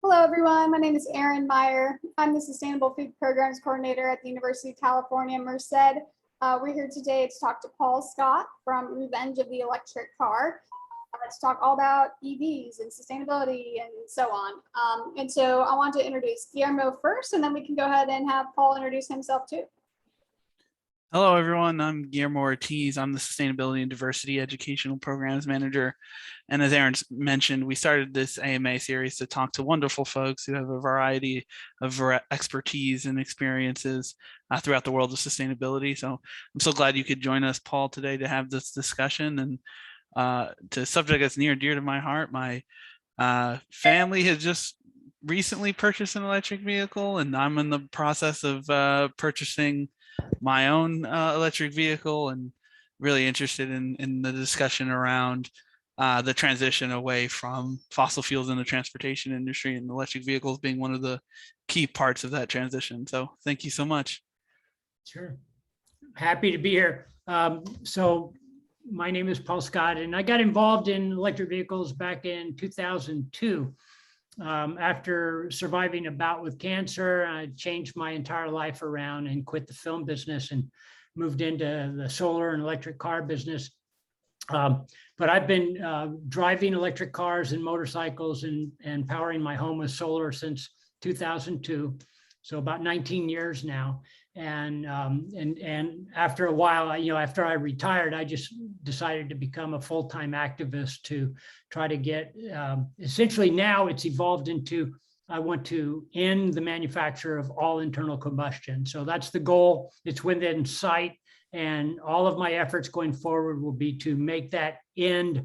Hello, everyone. My name is Erin Meyer. I'm the Sustainable Food Programs Coordinator at the University of California, Merced. We're here today to talk to Paul Scott from Revenge of the Electric Car. Let's talk all about EVs and sustainability and so on. And so I want to introduce Guillermo first, and then we can go ahead and have Paul introduce himself too. Hello, everyone. I'm Guillermo Ortiz. I'm the Sustainability and Diversity Educational Programs Manager. And as Aaron mentioned, we started this AMA series to talk to wonderful folks who have a variety of expertise and experiences throughout the world of sustainability. So I'm so glad you could join us, Paul, today to have this discussion and to a subject that's near and dear to my heart. My family has just recently purchased an electric vehicle, and I'm in the process of purchasing my own electric vehicle, and really interested in the discussion around the transition away from fossil fuels in the transportation industry, and electric vehicles being one of the key parts of that transition. So thank you so much. Sure. Happy to be here. So my name is Paul Scott, and I got involved in electric vehicles back in 2002. After surviving a bout with cancer, I changed my entire life around and quit the film business and moved into the solar and electric car business. But I've been driving electric cars and motorcycles and powering my home with solar since 2002. So about 19 years now. And after a while, after I retired, I just decided to become a full-time activist to try to get, essentially now it's evolved into, I want to end the manufacture of all internal combustion. So that's the goal. It's within sight. And all of my efforts going forward will be to make that end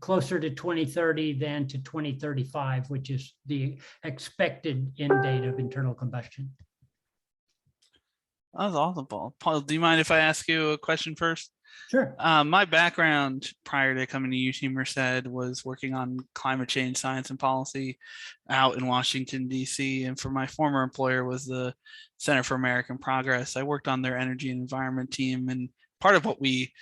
closer to 2030 than to 2035, which is the expected end date of internal combustion. That was awesome, Paul. Paul, do you mind if I ask you a question first? Sure. My background prior to coming to UT Merced was working on climate change science and policy out in Washington, D.C. And for my former employer was the Center for American Progress. I worked on their energy and environment team. And part of what we,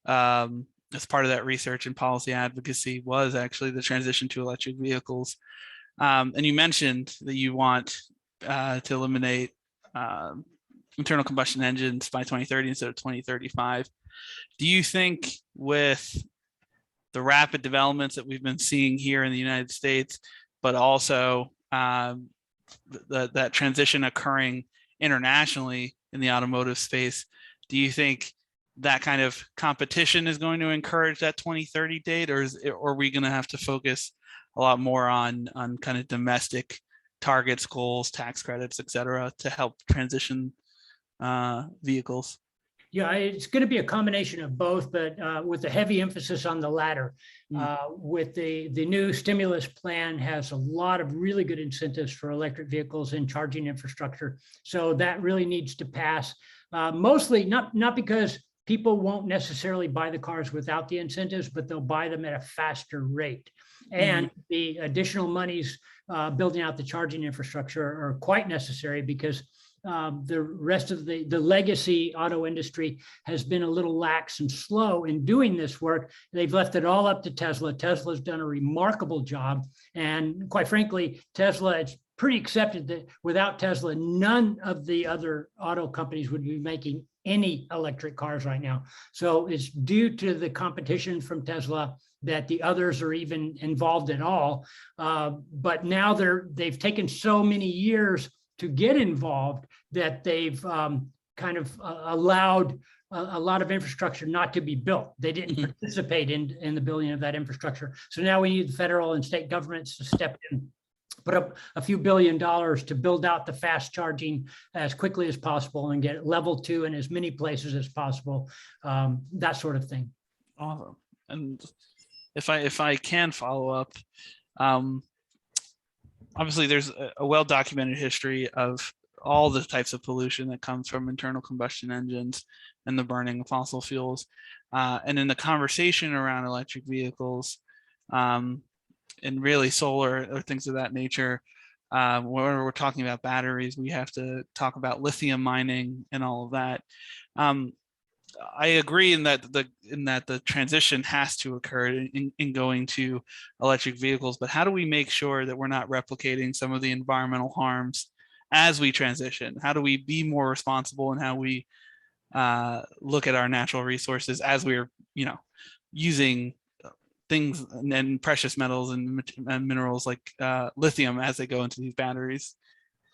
as part of that research and policy advocacy, was actually the transition to electric vehicles. And you mentioned that you want to eliminate internal combustion engines by 2030 instead of 2035. Do you think with the rapid developments that we've been seeing here in the United States, but also that transition occurring internationally in the automotive space, do you think that kind of competition is going to encourage that 2030 date, or are we going to have to focus a lot more on kind of domestic targets, goals, tax credits, et cetera, to help transition vehicles? Yeah, it's going to be a combination of both, but with a heavy emphasis on the latter. With the new stimulus plan has a lot of really good incentives for electric vehicles and charging infrastructure. So that really needs to pass. Mostly not because people won't necessarily buy the cars without the incentives, but they'll buy them at a faster rate. And the additional monies building out the charging infrastructure are quite necessary because the rest of the legacy auto industry has been a little lax and slow in doing this work. They've left it all up to Tesla. Tesla's done a remarkable job. And quite frankly, Tesla, it's pretty accepted that without Tesla, none of the other auto companies would be making any electric cars right now. So it's due to the competition from Tesla that the others are even involved at all. But now they've taken so many years to get involved that they've kind of allowed a lot of infrastructure not to be built. They didn't participate in the building of that infrastructure. So now we need the federal and state governments to step in, put up a few $1 billion to build out the fast charging as quickly as possible and get level 2 in as many places as possible, that sort of thing. Awesome. And if I can follow up, obviously there's a well-documented history of all the types of pollution that comes from internal combustion engines and the burning of fossil fuels. And in the conversation around electric vehicles and really solar or things of that nature, when we're talking about batteries, we have to talk about lithium mining and all of that. I agree in that the transition has to occur in going to electric vehicles, but how do we make sure that we're not replicating some of the environmental harms as we transition? How do we be more responsible in how we look at our natural resources as we're, using things and precious metals and minerals like lithium as they go into these batteries?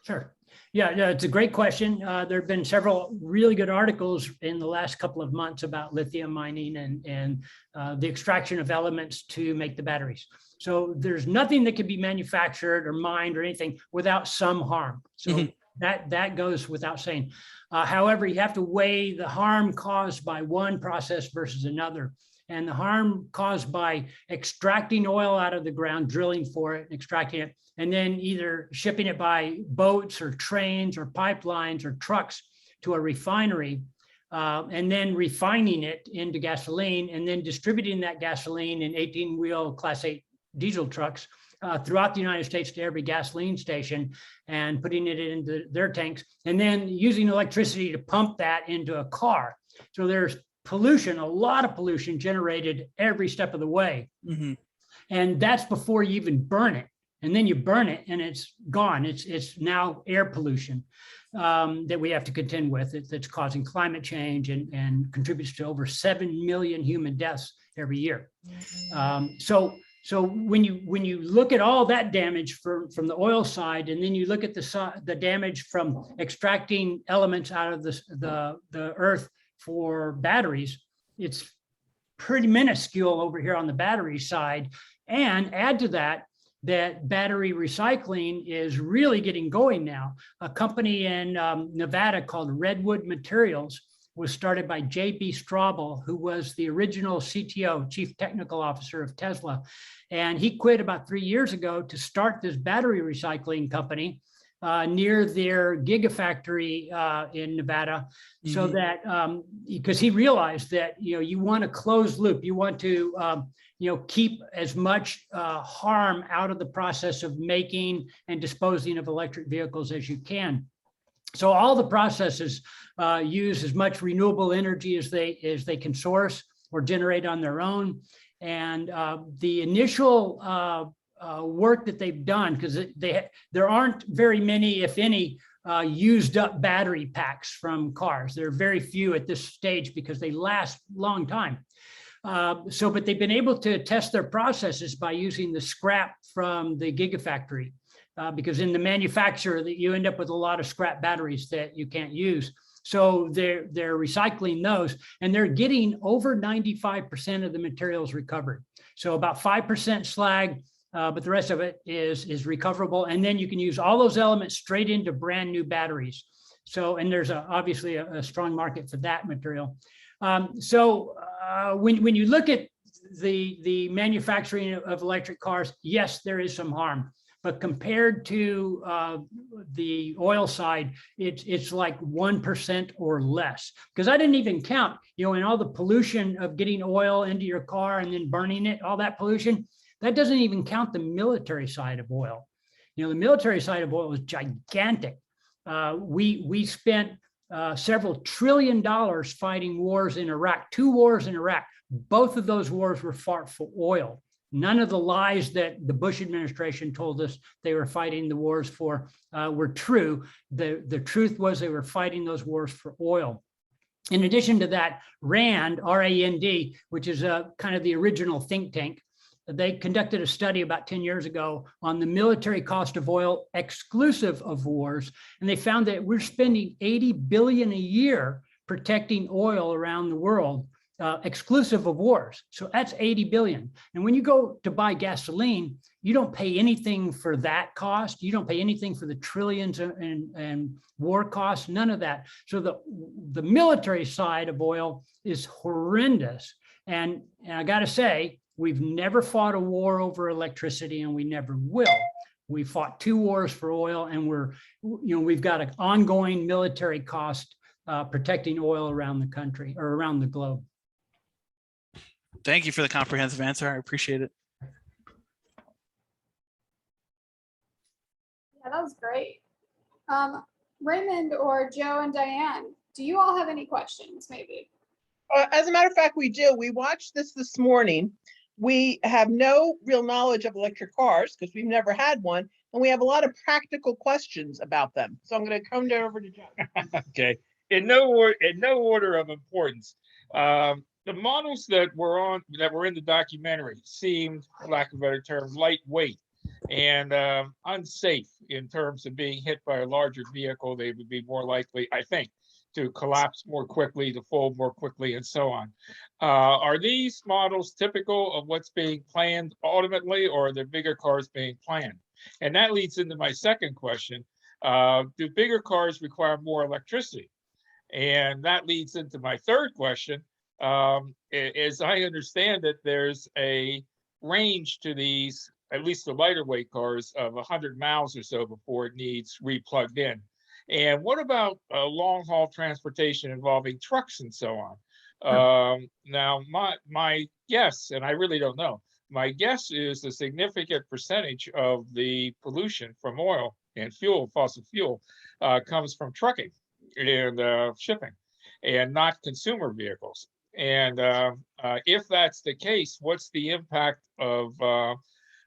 Sure. Yeah, no, it's a great question. There have been several really good articles in the last couple of months about lithium mining and the extraction of elements to make the batteries. So there's nothing that can be manufactured or mined or anything without some harm. So that goes without saying. However, you have to weigh the harm caused by one process versus another. And the harm caused by extracting oil out of the ground, drilling for it, extracting it, and then either shipping it by boats or trains or pipelines or trucks to a refinery, and then refining it into gasoline, and then distributing that gasoline in 18-wheel Class 8 diesel trucks throughout the United States to every gasoline station and putting it into their tanks, and then using electricity to pump that into a car. So there's pollution, a lot of pollution generated every step of the way. And that's before you even burn it. And then you burn it and it's gone. It's now air pollution that we have to contend with. That's causing climate change and contributes to over 7 million human deaths every year. So when you look at all that damage from the oil side, and then you look at the damage from extracting elements out of the earth for batteries, it's pretty minuscule over here on the battery side. And add to that battery recycling is really getting going now. A company in Nevada called Redwood Materials was started by J.B. Straubel, who was the original CTO, Chief Technical Officer of Tesla. And he quit about 3 years ago to start this battery recycling company near their gigafactory in Nevada, so that because he realized that you want a closed loop, you want to keep as much harm out of the process of making and disposing of electric vehicles as you can. So all the processes use as much renewable energy as they can source or generate on their own, and the initial work that they've done, because there aren't very many, if any, used up battery packs from cars. There are very few at this stage because they last a long time. But they've been able to test their processes by using the scrap from the gigafactory, because in the manufacture that you end up with a lot of scrap batteries that you can't use. So they're recycling those, and they're getting over 95% of the materials recovered. So about 5% slag, but the rest of it is recoverable. And then you can use all those elements straight into brand new batteries. So, and there's obviously a strong market for that material. When you look at the manufacturing of electric cars, yes, there is some harm. But compared to the oil side, it's like 1% or less. Because I didn't even count, in all the pollution of getting oil into your car and then burning it, all that pollution, that doesn't even count the military side of oil. The military side of oil is gigantic. We spent several $1 trillion fighting wars in Iraq, 2 wars in Iraq. Both of those wars were fought for oil. None of the lies that the Bush administration told us they were fighting the wars for were true. The truth was they were fighting those wars for oil. In addition to that, RAND, R-A-N-D, which is kind of the original think tank, they conducted a study about 10 years ago on the military cost of oil exclusive of wars. And they found that we're spending $80 billion a year protecting oil around the world, exclusive of wars. So that's 80 billion. And when you go to buy gasoline, you don't pay anything for that cost. You don't pay anything for the trillions and war costs, none of that. So the military side of oil is horrendous. And I gotta say, we've never fought a war over electricity, and we never will. We fought 2 wars for oil, and we've got an ongoing military cost protecting oil around the country or around the globe. Thank you for the comprehensive answer. I appreciate it. Yeah, that was great. Raymond or Joe and Diane, do you all have any questions maybe? As a matter of fact, we do. We watched this morning. We have no real knowledge of electric cars because we've never had one, and we have a lot of practical questions about them. So I'm going to come over to John. Okay, in no order of importance. The models that were in the documentary seemed, for lack of a better term, lightweight and unsafe in terms of being hit by a larger vehicle. They would be more likely, I think, to collapse more quickly, to fold more quickly, and so on. Are these models typical of what's being planned ultimately, or are there bigger cars being planned? And that leads into my second question. Do bigger cars require more electricity? And that leads into my third question. As I understand it, there's a range to these, at least the lighter weight cars, of 100 miles or so before it needs replugged in. And what about long haul transportation involving trucks and so on? Now, my guess, and I really don't know, my guess is a significant percentage of the pollution from oil and fuel, fossil fuel, comes from trucking and shipping, and not consumer vehicles. And if that's the case, what's the impact of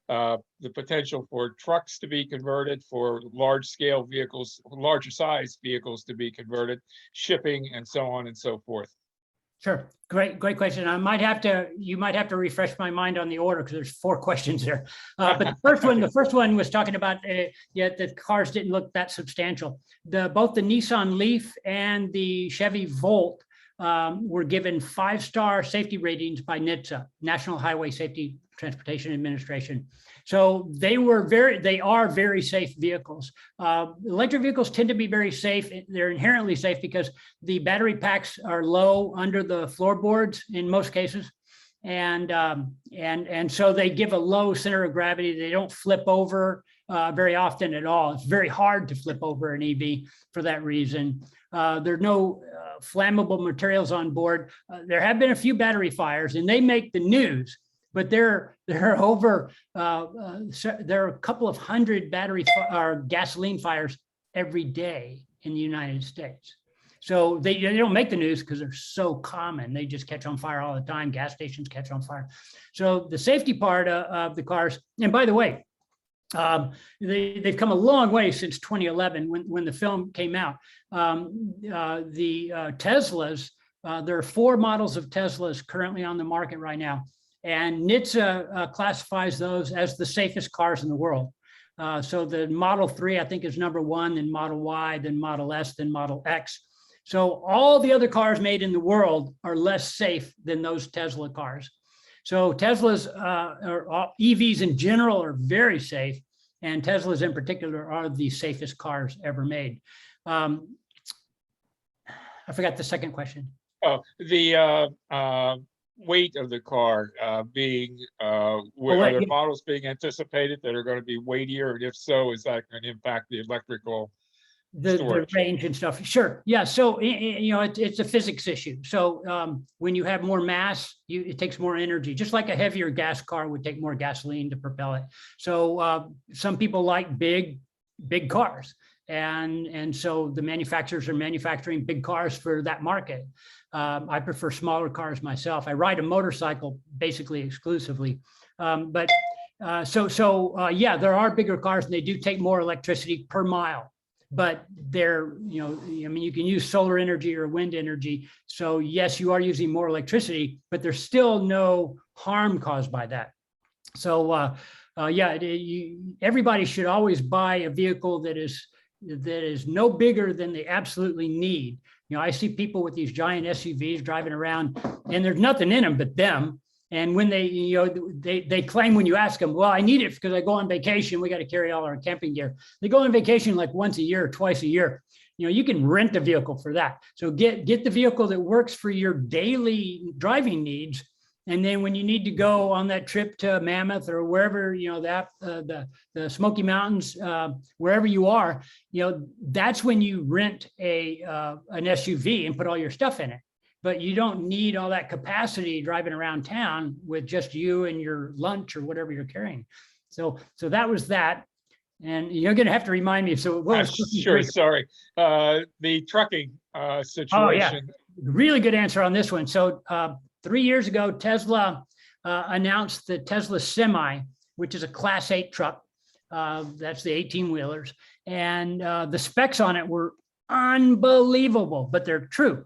the potential for trucks to be converted, for large scale vehicles, larger size vehicles to be converted, shipping, and so on and so forth? Sure, great question. You might have to refresh my mind on the order because there's 4 questions there. But the first one was talking about the cars didn't look that substantial. Both the Nissan Leaf and the Chevy Volt were given 5-star safety ratings by NHTSA, National Highway Safety Transportation Administration. So they are very safe vehicles. Electric vehicles tend to be very safe. They're inherently safe because the battery packs are low under the floorboards in most cases. And so they give a low center of gravity. They don't flip over very often at all. It's very hard to flip over an EV for that reason. There are no flammable materials on board. There have been a few battery fires, and they make the news. But there are a couple of hundred battery or gasoline fires every day in the United States. So they don't make the news because they're so common. They just catch on fire all the time. Gas stations catch on fire. So the safety part of the cars, and by the way, they've come a long way since 2011 when the film came out. The Teslas, there are 4 models of Teslas currently on the market right now. And NHTSA classifies those as the safest cars in the world. So the Model 3, I think, is number 1, then Model Y, then Model S, then Model X. So all the other cars made in the world are less safe than those Tesla cars. So Teslas, or EVs in general, are very safe, and Teslas in particular are the safest cars ever made. I forgot the second question. Oh, the weight of the car being, are there models being anticipated that are going to be weightier? And if so, is that going to impact the electrical the range and stuff? Sure. Yeah. So, it's a physics issue. So when you have more mass, it takes more energy, just like a heavier gas car would take more gasoline to propel it. So some people like big cars. And so the manufacturers are manufacturing big cars for that market. I prefer smaller cars myself. I ride a motorcycle basically exclusively. Yeah, there are bigger cars and they do take more electricity per mile, but they're, you can use solar energy or wind energy. So yes, you are using more electricity, but there's still no harm caused by that. So everybody should always buy a vehicle that is no bigger than they absolutely need. I see people with these giant SUVs driving around and there's nothing in them but them. And when they claim, when you ask them, well, I need it because I go on vacation, we got to carry all our camping gear. They go on vacation like once a year, twice a year. You can rent a vehicle for that. So get the vehicle that works for your daily driving needs. And then when you need to go on that trip to Mammoth or wherever, the Smoky Mountains, wherever you are, that's when you rent an SUV and put all your stuff in it. But you don't need all that capacity driving around town with just you and your lunch or whatever you're carrying. So that was that. And you're going to have to remind me. So what was sure, sorry. The trucking situation. really good answer on this one. So 3 years ago, Tesla announced the Tesla Semi, which is a Class 8 truck. That's the 18-wheelers. And the specs on it were unbelievable, but they're true.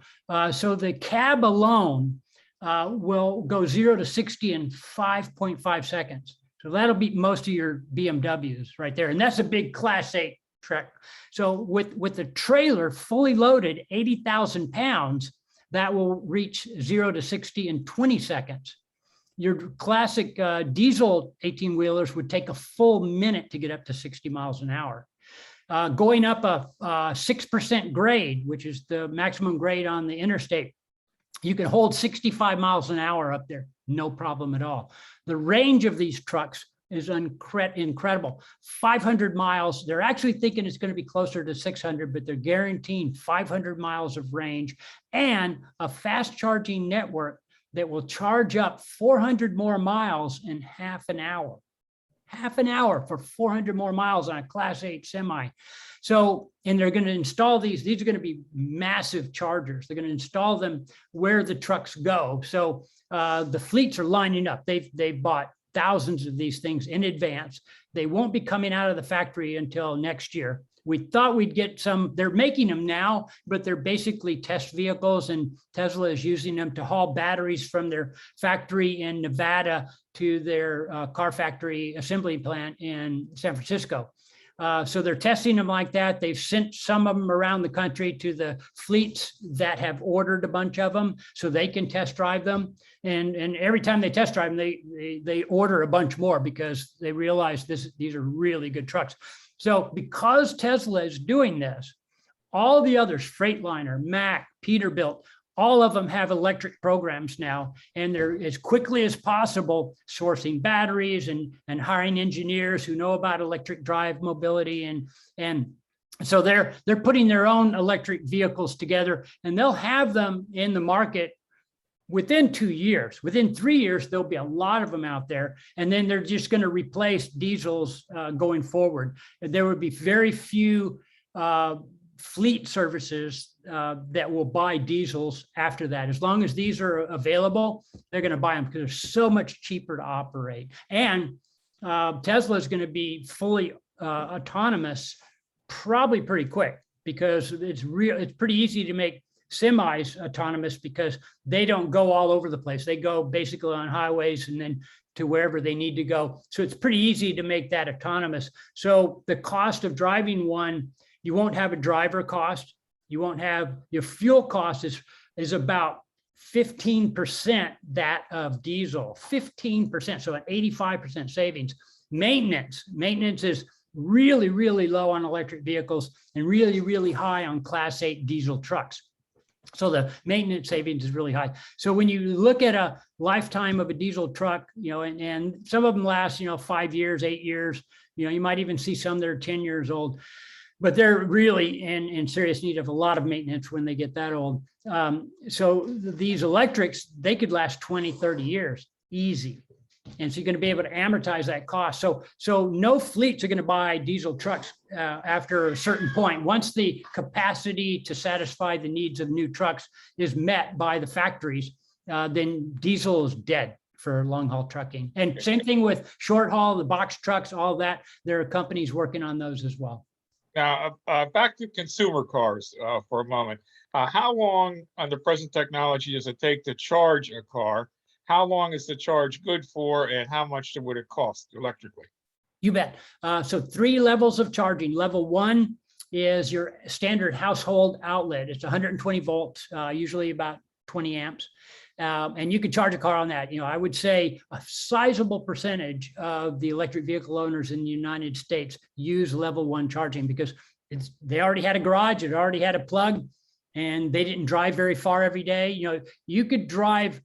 So the cab alone will go 0 to 60 in 5.5 seconds. So that'll beat most of your BMWs right there. And that's a big Class 8 truck. So with the trailer fully loaded, 80,000 pounds, that will reach 0 to 60 in 20 seconds. Your classic diesel 18-wheelers would take a full minute to get up to 60 miles an hour. Going up a 6% grade, which is the maximum grade on the interstate, you can hold 65 miles an hour up there, no problem at all. The range of these trucks is incredible. 500 miles. They're actually thinking it's going to be closer to 600, but they're guaranteeing 500 miles of range and a fast charging network that will charge up 400 more miles in half an hour. Half an hour for 400 more miles on a Class 8 semi. So, and they're going to install these are going to be massive chargers. They're going to install them where the trucks go. So the fleets are lining up. They've bought thousands of these things in advance. They won't be coming out of the factory until next year. We thought we'd get some, they're making them now, but they're basically test vehicles, and Tesla is using them to haul batteries from their factory in Nevada to their car factory assembly plant in San Francisco. So they're testing them like that. They've sent some of them around the country to the fleets that have ordered a bunch of them so they can test drive them. And every time they test drive them, they order a bunch more because they realize these are really good trucks. So because Tesla is doing this, all the others, Freightliner, Mack, Peterbilt, all of them have electric programs now, and they're as quickly as possible sourcing batteries and hiring engineers who know about electric drive mobility. And so they're putting their own electric vehicles together, and they'll have them in the market within 2 years. Within 3 years, there'll be a lot of them out there, and then they're just going to replace diesels going forward. And there would be very few fleet services that will buy diesels after that. As long as these are available, they're going to buy them because they're so much cheaper to operate. And Tesla is going to be fully autonomous probably pretty quick, because it's pretty easy to make semis autonomous because they don't go all over the place. They go basically on highways and then to wherever they need to go. So it's pretty easy to make that autonomous. So the cost of driving one, you won't have a driver cost. You won't have, your fuel cost is about 15% that of diesel, 15%, so an 85% savings. Maintenance is really, really low on electric vehicles and really, really high on Class 8 diesel trucks. So the maintenance savings is really high. So when you look at a lifetime of a diesel truck, and some of them last, 5 years, 8 years, you might even see some that are 10 years old, but they're really in serious need of a lot of maintenance when they get that old. So these electrics, they could last 20, 30 years, easy. And so you're going to be able to amortize that cost. So no fleets are going to buy diesel trucks after a certain point. Once the capacity to satisfy the needs of new trucks is met by the factories, then diesel is dead for long haul trucking. And same thing with short haul, the box trucks, all that. There are companies working on those as well. Now, back to consumer cars for a moment. How long under present technology does it take to charge a car? How long is the charge good for, and how much would it cost electrically? You bet. So 3 levels of charging. Level 1 is your standard household outlet. It's 120 volts, usually about 20 amps. And you can charge a car on that. I would say a sizable percentage of the electric vehicle owners in the United States use level 1 charging because they already had a garage, it already had a plug, and they didn't drive very far every day. You could drive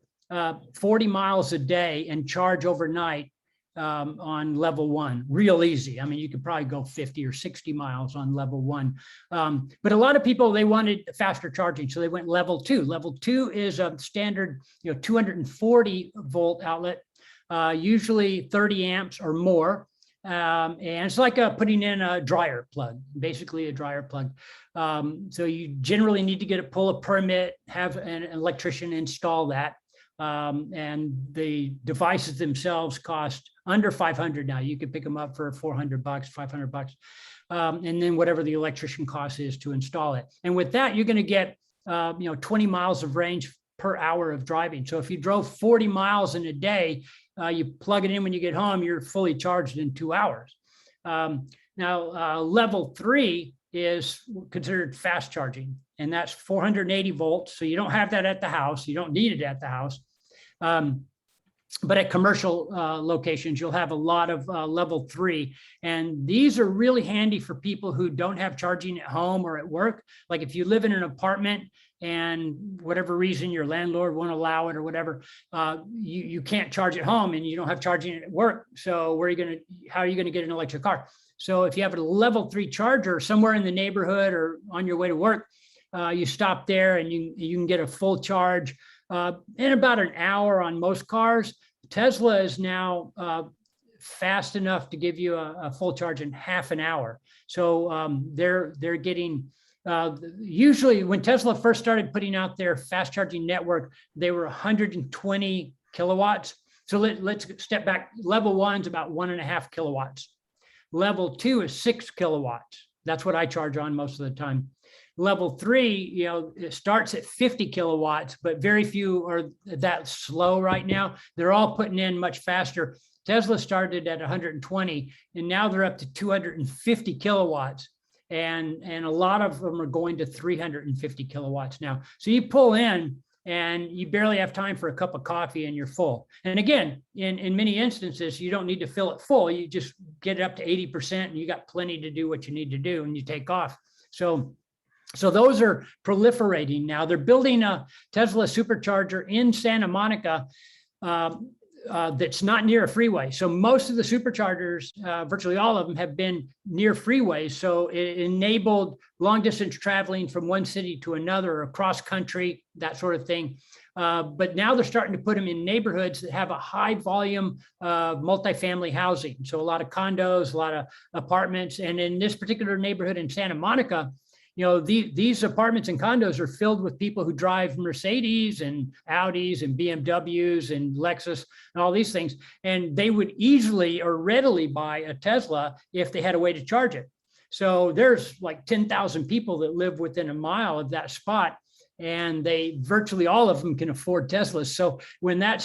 40 miles a day and charge overnight on level 1, real easy. I mean, you could probably go 50 or 60 miles on level 1. But a lot of people, they wanted faster charging, so they went level 2. Level 2 is a standard, 240 volt outlet, usually 30 amps or more. And it's like putting in a dryer plug, basically a dryer plug. So you generally need to pull a permit, have an electrician install that. And the devices themselves cost under 500 now. You can pick them up for 400 bucks, 500 bucks. And then whatever the electrician cost is to install it. And with that, you're going to get 20 miles of range per hour of driving. So if you drove 40 miles in a day, you plug it in when you get home, you're fully charged in 2 hours. Now, level 3 is considered fast charging, and that's 480 volts. So you don't have that at the house. You don't need it at the house. But at commercial locations, you'll have a lot of level 3. And these are really handy for people who don't have charging at home or at work. Like if you live in an apartment and whatever reason your landlord won't allow it or whatever, you can't charge at home and you don't have charging at work. So how are you gonna get an electric car? So if you have a level 3 charger somewhere in the neighborhood or on your way to work, you stop there and you can get a full charge in about an hour on most cars. Tesla is now fast enough to give you a full charge in half an hour. So they're getting, usually when Tesla first started putting out their fast charging network, they were 120 kilowatts. So let's step back. Level 1 is about 1.5 kilowatts. Level 2 is 6 kilowatts. That's what I charge on most of the time. Level 3, it starts at 50 kilowatts, but very few are that slow right now. They're all putting in much faster. Tesla started at 120, and now they're up to 250 kilowatts. And a lot of them are going to 350 kilowatts now. So you pull in and you barely have time for a cup of coffee and you're full. And again, in many instances, you don't need to fill it full. You just get it up to 80% and you got plenty to do what you need to do and you take off. So those are proliferating now. They're building a Tesla supercharger in Santa Monica that's not near a freeway. So most of the superchargers, virtually all of them, have been near freeways. So it enabled long distance traveling from one city to another, across country, that sort of thing. But now they're starting to put them in neighborhoods that have a high volume of multifamily housing. So a lot of condos, a lot of apartments. And in this particular neighborhood in Santa Monica, these apartments and condos are filled with people who drive Mercedes and Audis and BMWs and Lexus and all these things. And they would easily or readily buy a Tesla if they had a way to charge it. So there's like 10,000 people that live within a mile of that spot, and virtually all of them can afford Teslas. So when that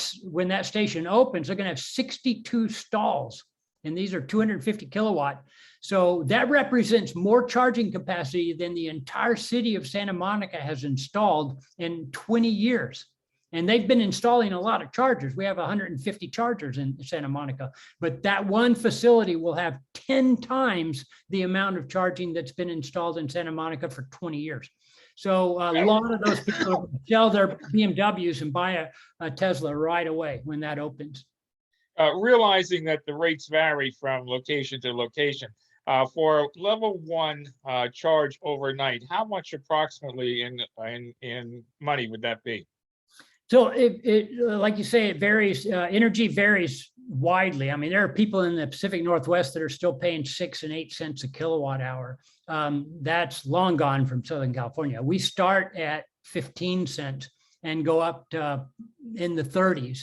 station opens, they're going to have 62 stalls, and these are 250 kilowatt. So that represents more charging capacity than the entire city of Santa Monica has installed in 20 years. And they've been installing a lot of chargers. We have 150 chargers in Santa Monica, but that one facility will have 10 times the amount of charging that's been installed in Santa Monica for 20 years. So a lot of those people sell their BMWs and buy a Tesla right away when that opens. Realizing that the rates vary from location to location. For level 1 charge overnight, how much approximately in money would that be? So it like you say, it varies. Energy varies widely. I mean, there are people in the Pacific Northwest that are still paying 6 and 8 cents a kilowatt hour. That's long gone from Southern California. We start at 15 cents and go up to in the 30s.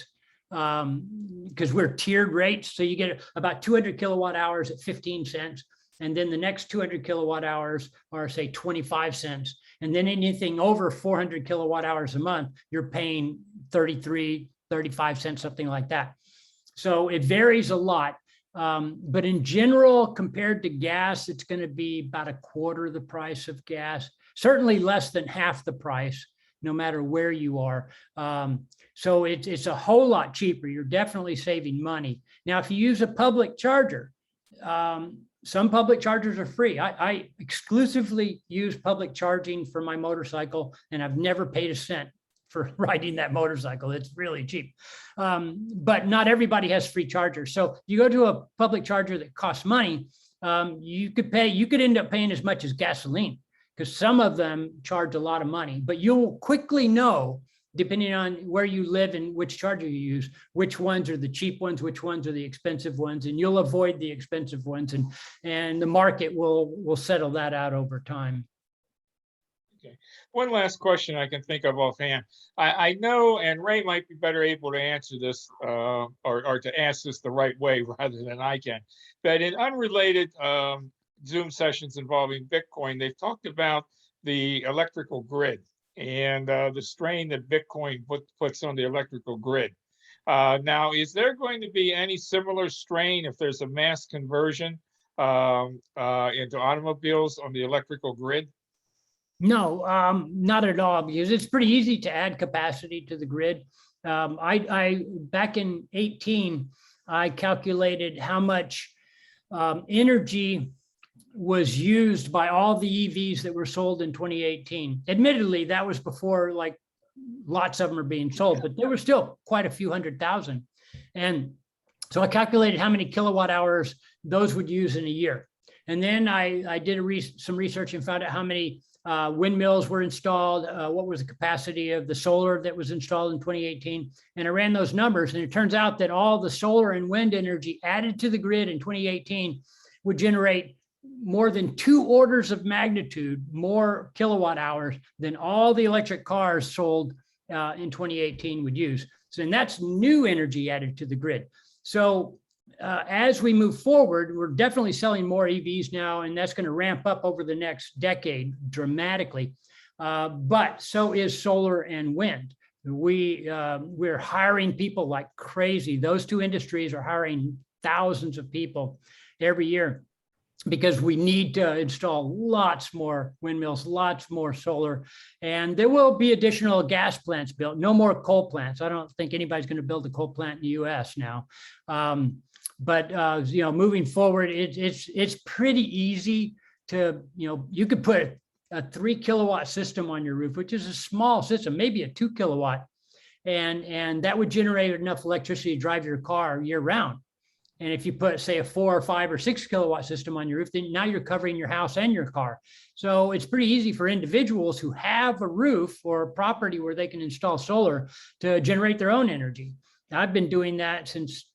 Because we're tiered rates. So you get about 200 kilowatt hours at 15 cents. And then the next 200 kilowatt hours are, say, 25 cents. And then anything over 400 kilowatt hours a month, you're paying 33, 35 cents, something like that. So it varies a lot. But in general, compared to gas, it's going to be about a quarter the price of gas, certainly less than half the price, no matter where you are. So it's a whole lot cheaper. You're definitely saving money. Now, if you use a public charger, some public chargers are free. I exclusively use public charging for my motorcycle, and I've never paid a cent for riding that motorcycle. It's really cheap. But not everybody has free chargers. So you go to a public charger that costs money, you could end up paying as much as gasoline, because some of them charge a lot of money. But you'll quickly know depending on where you live and which charger you use, which ones are the cheap ones, which ones are the expensive ones, and you'll avoid the expensive ones, and the market will settle that out over time. Okay. One last question I can think of offhand. I know, and Ray might be better able to answer this or to ask this the right way rather than I can. But in unrelated Zoom sessions involving Bitcoin, they've talked about the electrical grid and the strain that Bitcoin puts on the electrical grid. Now, is there going to be any similar strain if there's a mass conversion into automobiles on the electrical grid? No, not at all, because it's pretty easy to add capacity to the grid. I back in 18, I calculated how much energy was used by all the EVs that were sold in 2018. Admittedly, that was before like lots of them are being sold, but there were still quite a few 100,000. And so I calculated how many kilowatt hours those would use in a year. And then I did some research and found out how many windmills were installed, what was the capacity of the solar that was installed in 2018. And I ran those numbers, and it turns out that all the solar and wind energy added to the grid in 2018 would generate more than 2 orders of magnitude more kilowatt hours than all the electric cars sold in 2018 would use. So, and that's new energy added to the grid. So as we move forward, we're definitely selling more EVs now, and that's going to ramp up over the next decade dramatically. But so is solar and wind. We're hiring people like crazy. Those two industries are hiring thousands of people every year because we need to install lots more windmills, lots more solar, and there will be additional gas plants built. No more coal plants. I don't think anybody's going to build a coal plant in the U.S. now. But you know, moving forward, it's pretty easy to, you know, you could put a 3 kilowatt system on your roof, which is a small system, maybe a 2 kilowatt, and that would generate enough electricity to drive your car year round. And if you put, say, a 4 or 5 or 6 kilowatt system on your roof, then now you're covering your house and your car. So it's pretty easy for individuals who have a roof or a property where they can install solar to generate their own energy. I've been doing that since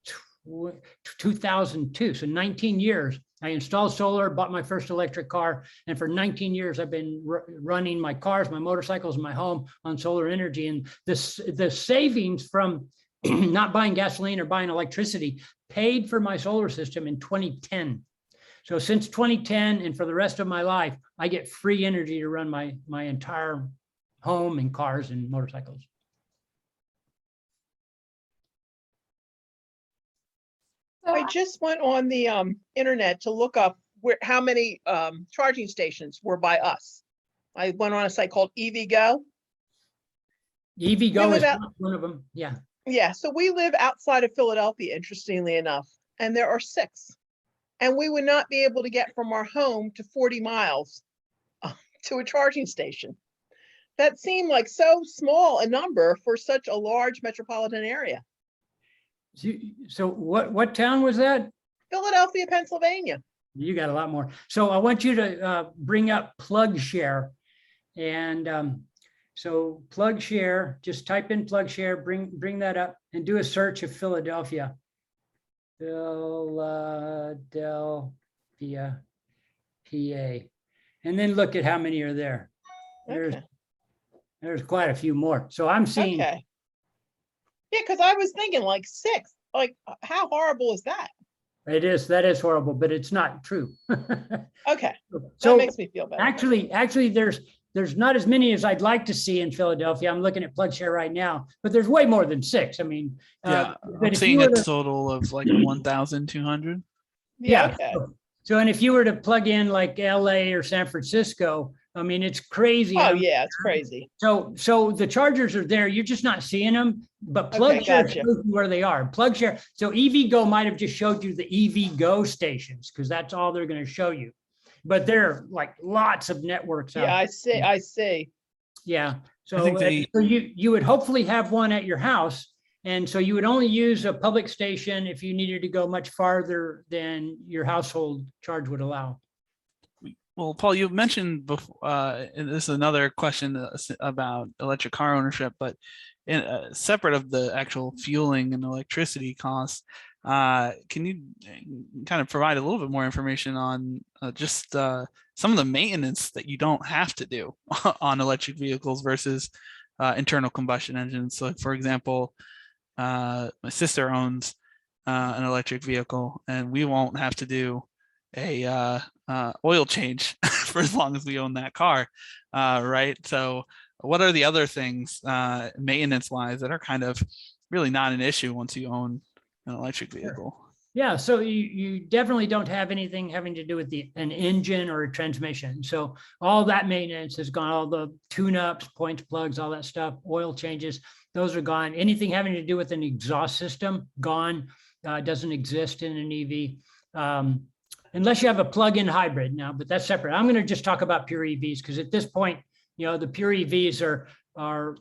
2002, so 19 years. I installed solar, bought my first electric car, and for 19 years I've been running my cars, my motorcycles, and my home on solar energy. And the savings from not buying gasoline or buying electricity paid for my solar system in 2010. So since 2010 and for the rest of my life, I get free energy to run my entire home and cars and motorcycles. I just went on the internet to look up how many charging stations were by us. I went on a site called EVgo. EVgo is one of them. Yeah. Yeah, so we live outside of Philadelphia, interestingly enough, and there are 6. And we would not be able to get from our home to 40 miles to a charging station. That seemed like so small a number for such a large metropolitan area. So what town was that? Philadelphia, Pennsylvania. You got a lot more. So I want you to bring up PlugShare, and so PlugShare, just type in PlugShare, bring that up and do a search of Philadelphia. Philadelphia, PA. And then look at how many are there. There's quite a few more. So I'm seeing. Okay. Yeah, because I was thinking like 6. Like, how horrible is that? It is. That is horrible, but it's not true. Okay. So that makes me feel better. Actually, there's not as many as I'd like to see in Philadelphia. I'm looking at PlugShare right now, but there's way more than 6. I mean, yeah, I'm seeing a total of like 1,200. Yeah. Okay. So, and if you were to plug in like LA or San Francisco, I mean, it's crazy. Oh yeah, it's crazy. So the chargers are there. You're just not seeing them, but PlugShare shows you where they are. PlugShare. So EVgo might have just showed you the EVgo stations because that's all they're going to show you. But there are like lots of networks out. Yeah, I see. Yeah. So you would hopefully have one at your house. And so you would only use a public station if you needed to go much farther than your household charge would allow. Well, Paul, you mentioned before, and this is another question about electric car ownership, but separate of the actual fueling and electricity costs, can you kind of provide a little bit more information on just some of the maintenance that you don't have to do on electric vehicles versus internal combustion engines? So, for example, my sister owns an electric vehicle, and we won't have to do a oil change for as long as we own that car, right? So what are the other things maintenance wise that are kind of really not an issue once you own an electric vehicle? Yeah, so you definitely don't have anything having to do with an engine or a transmission. So all that maintenance has gone, all the tune-ups, points, plugs, all that stuff, oil changes, those are gone. Anything having to do with an exhaust system, gone, doesn't exist in an EV. Unless you have a plug-in hybrid now, but that's separate. I'm going to just talk about pure EVs because at this point, the pure EVs are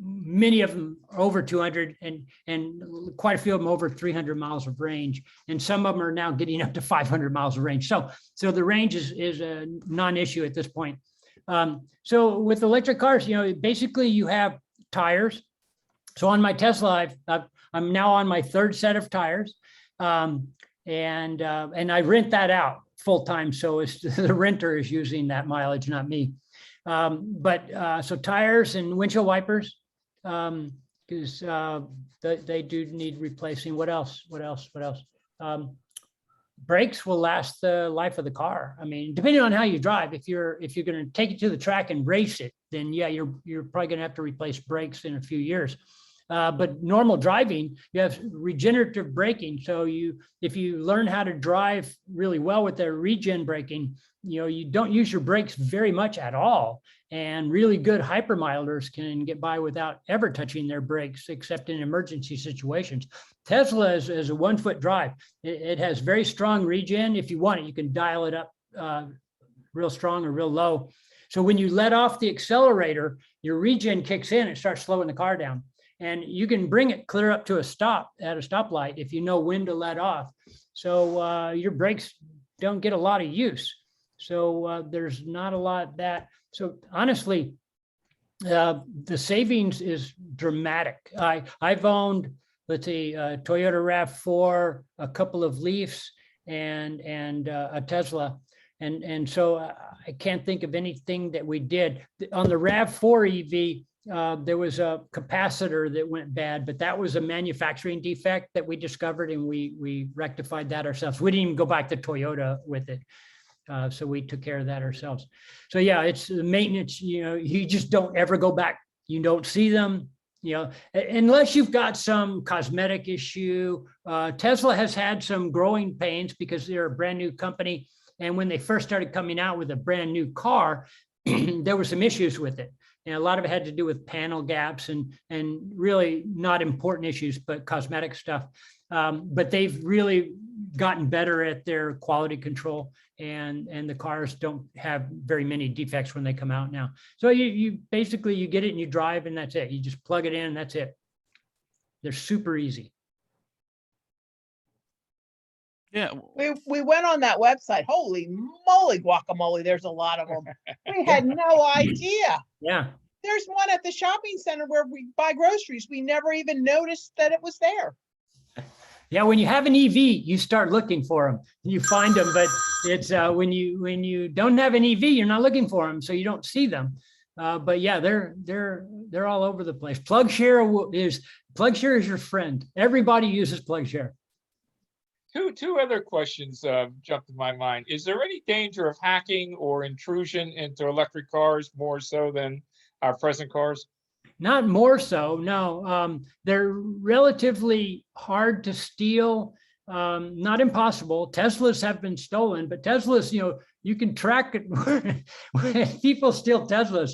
many of them over 200 and quite a few of them over 300 miles of range, and some of them are now getting up to 500 miles of range. So the range is a non-issue at this point. So with electric cars, basically you have tires. So on my Tesla, I'm now on my third set of tires. And I rent that out full time. So the renter is using that mileage, not me. So tires and windshield wipers, because they do need replacing. What else? Brakes will last the life of the car. I mean, depending on how you drive, if you're going to take it to the track and race it, then yeah, you're probably going to have to replace brakes in a few years. But normal driving, you have regenerative braking. So if you learn how to drive really well with their regen braking, you don't use your brakes very much at all. And really good hypermilders can get by without ever touching their brakes, except in emergency situations. Tesla is a 1 foot drive. It has very strong regen. If you want it, you can dial it up real strong or real low. So when you let off the accelerator, your regen kicks in, it starts slowing the car down. And you can bring it clear up to a stop at a stoplight if you know when to let off. So your brakes don't get a lot of use. So there's not a lot of that. So honestly, the savings is dramatic. I've owned, let's see, a Toyota RAV4, a couple of Leafs, and a Tesla. And so I can't think of anything that we did. On the RAV4 EV, there was a capacitor that went bad, but that was a manufacturing defect that we discovered, and we rectified that ourselves. We didn't even go back to Toyota with it. So we took care of that ourselves. So yeah, it's the maintenance, you just don't ever go back. You don't see them, unless you've got some cosmetic issue. Tesla has had some growing pains because they're a brand new company. And when they first started coming out with a brand new car, there were some issues with it. And a lot of it had to do with panel gaps and really not important issues, but cosmetic stuff. But they've really gotten better at their quality control, and the cars don't have very many defects when they come out now. So you basically, you get it and you drive, and that's it. You just plug it in and that's it. They're super easy. Yeah. We went on that website. Holy moly, guacamole. There's a lot of them. We had no idea. Yeah. There's one at the shopping center where we buy groceries. We never even noticed that it was there. Yeah, when you have an EV, you start looking for them. You find them, but it's when you don't have an EV, you're not looking for them, so you don't see them. But yeah, they're all over the place. PlugShare is your friend. Everybody uses PlugShare. Two other questions jumped in my mind. Is there any danger of hacking or intrusion into electric cars more so than our present cars? Not more so, no. They're relatively hard to steal, not impossible. Teslas have been stolen, but Teslas, you can track it. When people steal Teslas,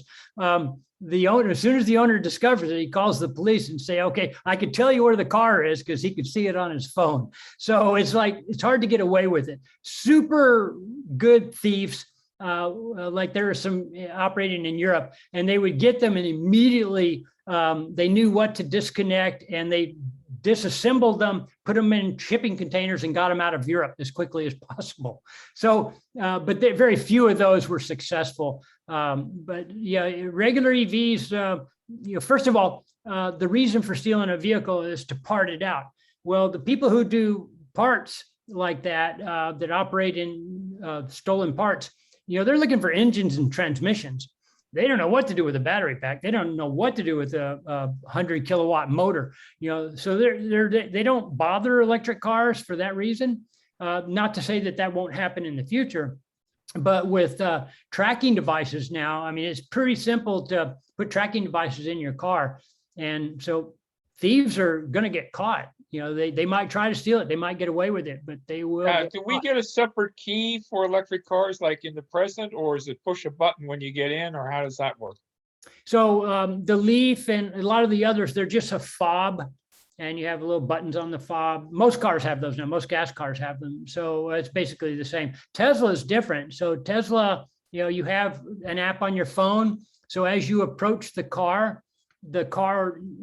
the owner, as soon as the owner discovers it, he calls the police and say, okay, I can tell you where the car is because he could see it on his phone. So it's hard to get away with it. Super good thieves. Like there are some operating in Europe, and they would get them and immediately they knew what to disconnect, and they disassembled them, put them in shipping containers, and got them out of Europe as quickly as possible. So, but very few of those were successful. But yeah, regular EVs, first of all, the reason for stealing a vehicle is to part it out. Well, the people who do parts like that, that operate in stolen parts, they're looking for engines and transmissions. They don't know what to do with a battery pack. They don't know what to do with a 100 kilowatt motor. So they don't bother electric cars for that reason. Not to say that won't happen in the future, but with tracking devices now, I mean, it's pretty simple to put tracking devices in your car, and so thieves are going to get caught. They might try to steal it. They might get away with it, but they will. Do we get a separate key for electric cars like in the present, or is it push a button when you get in, or how does that work? So the Leaf and a lot of the others, they're just a fob, and you have little buttons on the fob. Most cars have those now. Most gas cars have them. So it's basically the same. Tesla is different. So Tesla, you have an app on your phone. So as you approach the car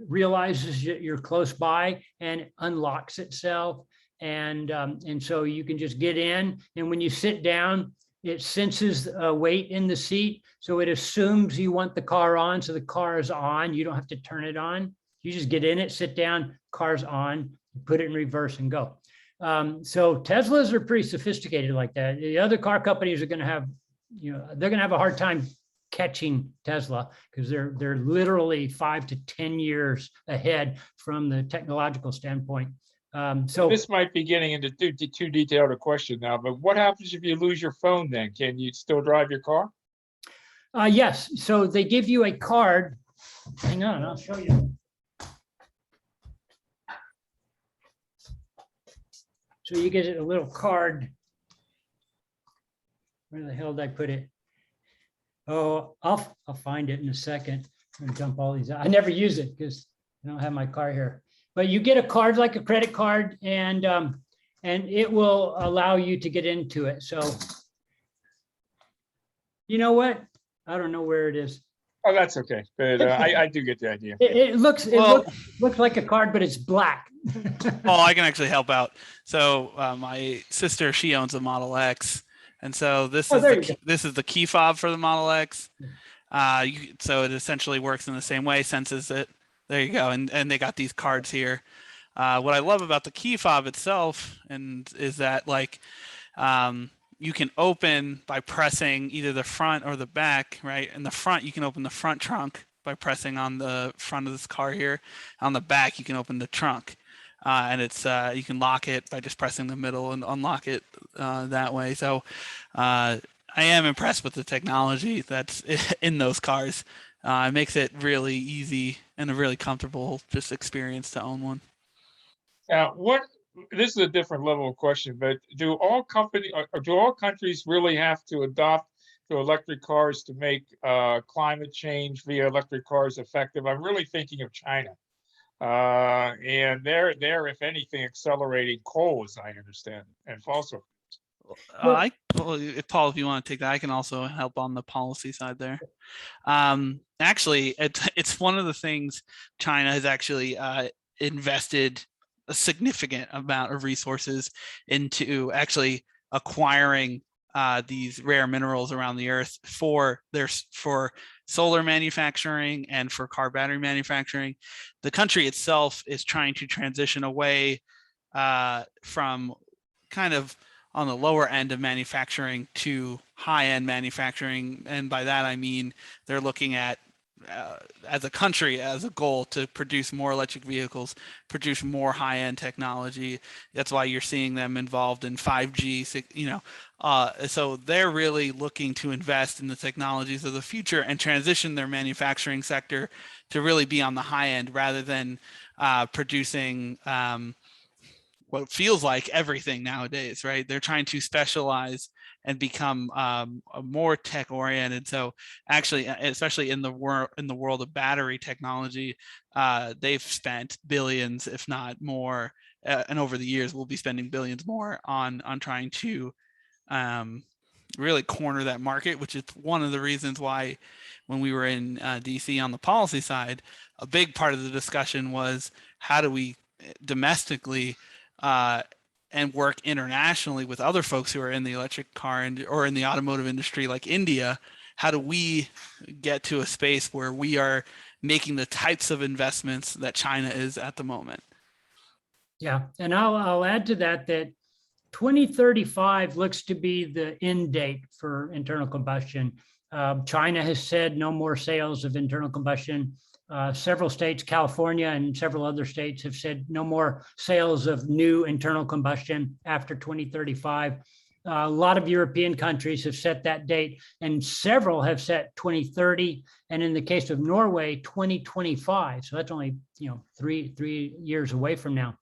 realizes you're close by and unlocks itself. And so you can just get in. And when you sit down, it senses weight in the seat. So it assumes you want the car on. So the car is on. You don't have to turn it on. You just get in it, sit down, car's on, put it in reverse and go. So Teslas are pretty sophisticated like that. The other car companies are going to have, they're going to have a hard time catching Tesla because they're literally 5 to 10 years ahead from the technological standpoint. So this might be getting into too detailed a question now, but what happens if you lose your phone then? Can you still drive your car? Yes. So they give you a card. Hang on, I'll show you. So you get a little card. Where the hell did I put it? Oh, I'll find it in a second. I'm gonna dump all these out. I never use it because I don't have my car here. But you get a card like a credit card, and it will allow you to get into it. So you know what? I don't know where it is. Oh, that's okay. But I do get the idea. It looks like a card, but it's black. Oh, I can actually help out. So my sister, she owns a Model X, and so this is the key fob for the Model X. So it essentially works in the same way, senses it. There you go, and they got these cards here. What I love about the key fob itself is that you can open by pressing either the front or the back, right? In the front, you can open the front trunk by pressing on the front of this car here. On the back, you can open the trunk, and it's you can lock it by just pressing the middle and unlock it that way. So I am impressed with the technology that's in those cars. It makes it really easy and a really comfortable just experience to own one. Now, this is a different level of question, but do all countries really have to adopt to electric cars to make climate change via electric cars effective? I'm really thinking of China, and they're if anything accelerating coal, as I understand it, and fossil. Paul, if you want to take that, I can also help on the policy side there. Actually, it's one of the things China has actually invested a significant amount of resources into actually acquiring these rare minerals around the earth for solar manufacturing and for car battery manufacturing. The country itself is trying to transition away from kind of on the lower end of manufacturing to high-end manufacturing. And by that, I mean, they're looking at, as a country, as a goal to produce more electric vehicles, produce more high-end technology. That's why you're seeing them involved in 5G, so they're really looking to invest in the technologies of the future and transition their manufacturing sector to really be on the high end rather than producing what feels like everything nowadays, right? They're trying to specialize and become more tech oriented. So actually, especially in the world of battery technology, they've spent billions, if not more, and over the years we'll be spending billions more on trying to really corner that market, which is one of the reasons why when we were in DC on the policy side, a big part of the discussion was how do we domestically and work internationally with other folks who are in the electric car or in the automotive industry like India, how do we get to a space where we are making the types of investments that China is at the moment? Yeah, and I'll add to that 2035 looks to be the end date for internal combustion. China has said no more sales of internal combustion. Several states, California and several other states, have said no more sales of new internal combustion after 2035. A lot of European countries have set that date, and several have set 2030. And in the case of Norway, 2025. So that's only, three years away from now.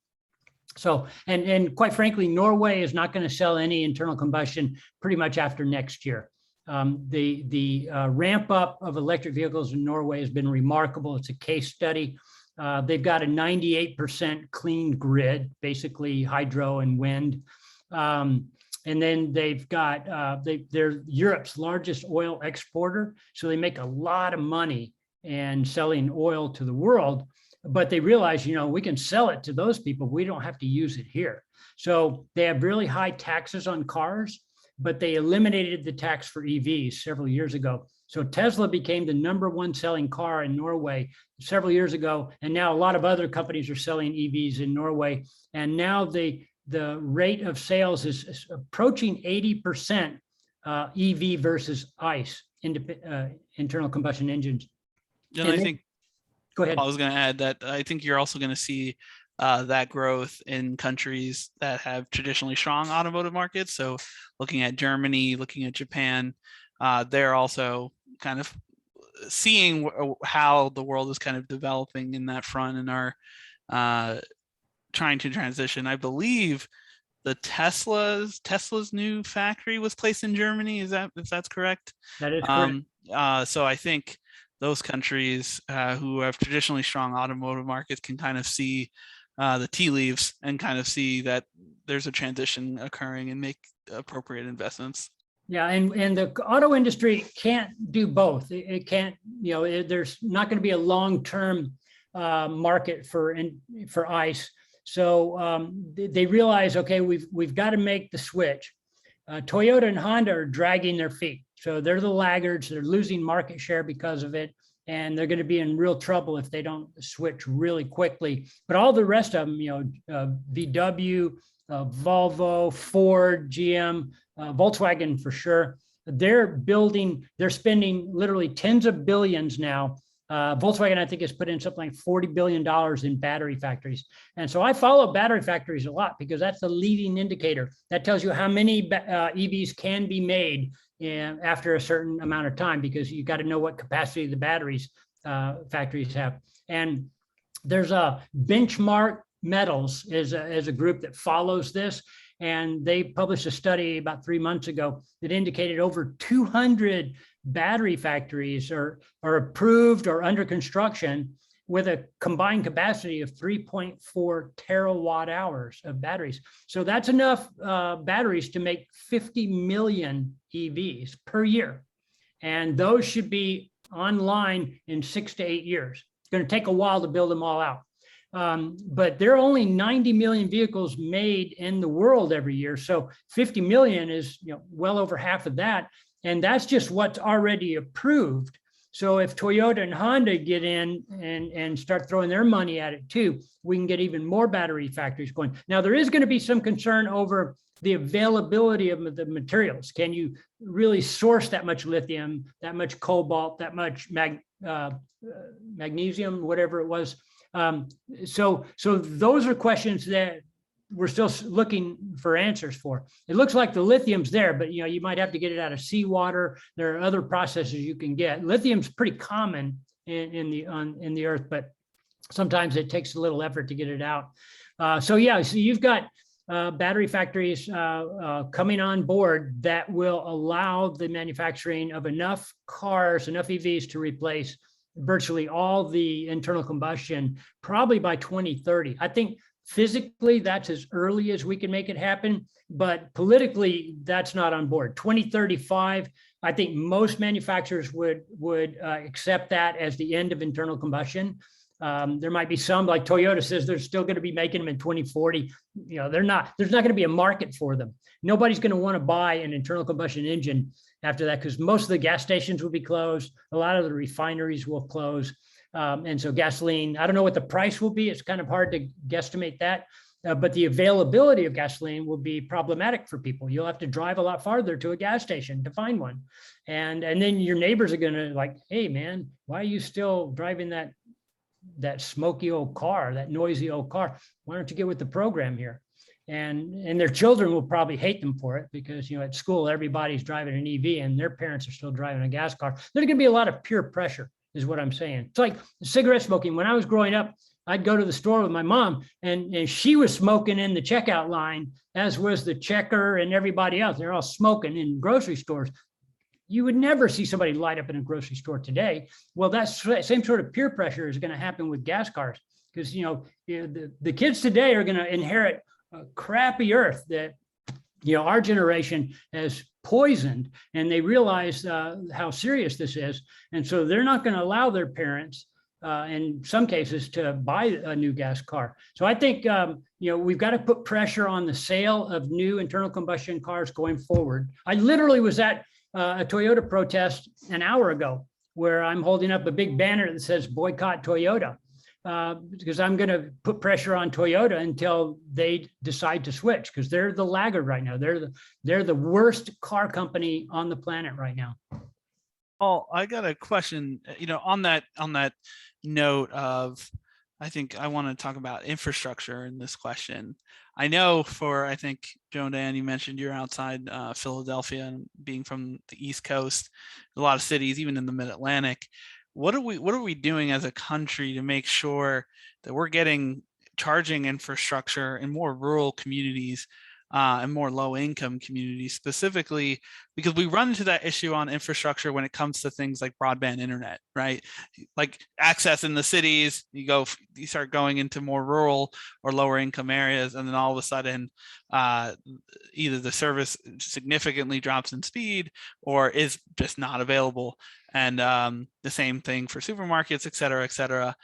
So, and quite frankly, Norway is not going to sell any internal combustion pretty much after next year. The ramp up of electric vehicles in Norway has been remarkable. It's a case study. They've got a 98% clean grid, basically hydro and wind. And then they've got, they're Europe's largest oil exporter. So they make a lot of money in selling oil to the world, but they realize, we can sell it to those people. We don't have to use it here. So they have really high taxes on cars, but they eliminated the tax for EVs several years ago. So Tesla became the #1 selling car in Norway several years ago. And now a lot of other companies are selling EVs in Norway. And now the rate of sales is approaching 80% EV versus ICE, internal combustion engines. And I think, go ahead. I was going to add that I think you're also going to see that growth in countries that have traditionally strong automotive markets. So looking at Germany, looking at Japan, they're also kind of seeing how the world is kind of developing in that front and are trying to transition. I believe the Tesla's new factory was placed in Germany. If that's correct? That is correct. So I think those countries who have traditionally strong automotive markets can kind of see the tea leaves and kind of see that there's a transition occurring and make appropriate investments. Yeah, and the auto industry can't do both. It can't, there's not going to be a long-term market for ICE. So they realize, okay, we've got to make the switch. Toyota and Honda are dragging their feet. So they're the laggards. They're losing market share because of it. And they're going to be in real trouble if they don't switch really quickly. But all the rest of them, VW, Volvo, Ford, GM, Volkswagen for sure, they're spending literally tens of billions now. Volkswagen, I think, has put in something like $40 billion in battery factories. And so I follow battery factories a lot because that's the leading indicator. That tells you how many EVs can be made after a certain amount of time, because you got to know what capacity the batteries factories have. And there's a Benchmark Metals is a group that follows this. And they published a study about 3 months ago that indicated over 200 battery factories are approved or under construction with a combined capacity of 3.4 terawatt hours of batteries. So that's enough batteries to make 50 million EVs per year. And those should be online in 6 to 8 years. It's going to take a while to build them all out. But there are only 90 million vehicles made in the world every year. So 50 million is well over half of that. And that's just what's already approved. So if Toyota and Honda get in and start throwing their money at it too, we can get even more battery factories going. Now, there is going to be some concern over the availability of the materials. Can you really source that much lithium, that much cobalt, that much magnesium, whatever it was? So those are questions that we're still looking for answers for. It looks like the lithium's there, but you might have to get it out of seawater. There are other processes you can get. Lithium's pretty common in the earth, but sometimes it takes a little effort to get it out. So you've got battery factories coming on board that will allow the manufacturing of enough cars, enough EVs to replace virtually all the internal combustion, probably by 2030. I think physically that's as early as we can make it happen, but politically that's not on board. 2035, I think most manufacturers would accept that as the end of internal combustion. There might be some, like Toyota says, they're still going to be making them in 2040. They're not. There's not going to be a market for them. Nobody's going to want to buy an internal combustion engine after that, because most of the gas stations will be closed. A lot of the refineries will close. And so gasoline, I don't know what the price will be. It's kind of hard to guesstimate that. But the availability of gasoline will be problematic for people. You'll have to drive a lot farther to a gas station to find one. And then your neighbors are going to like, hey, man, why are you still driving that smoky old car, that noisy old car? Why don't you get with the program here? And their children will probably hate them for it, because at school everybody's driving an EV and their parents are still driving a gas car. There's going to be a lot of peer pressure, is what I'm saying. It's like cigarette smoking. When I was growing up, I'd go to the store with my mom, and she was smoking in the checkout line, as was the checker and everybody else. They're all smoking in grocery stores. You would never see somebody light up in a grocery store today. Well, that same sort of peer pressure is going to happen with gas cars, because the kids today are going to inherit a crappy earth that our generation has poisoned, and they realize how serious this is, and so they're not going to allow their parents, in some cases, to buy a new gas car. So I think we've got to put pressure on the sale of new internal combustion cars going forward. I literally was at a Toyota protest an hour ago, where I'm holding up a big banner that says boycott Toyota, because I'm going to put pressure on Toyota until they decide to switch, because they're the laggard right now. They're the worst car company on the planet right now. Oh, I got a question, on that note of, I think I want to talk about infrastructure in this question. I know I think Joe and Dan, you mentioned you're outside Philadelphia, and being from the East Coast, a lot of cities, even in the Mid-Atlantic. What are we doing as a country to make sure that we're getting charging infrastructure in more rural communities and more low-income communities, specifically because we run into that issue on infrastructure when it comes to things like broadband internet, right? Like access in the cities, you start going into more rural or lower income areas, and then all of a sudden either the service significantly drops in speed or is just not available. And the same thing for supermarkets, et cetera,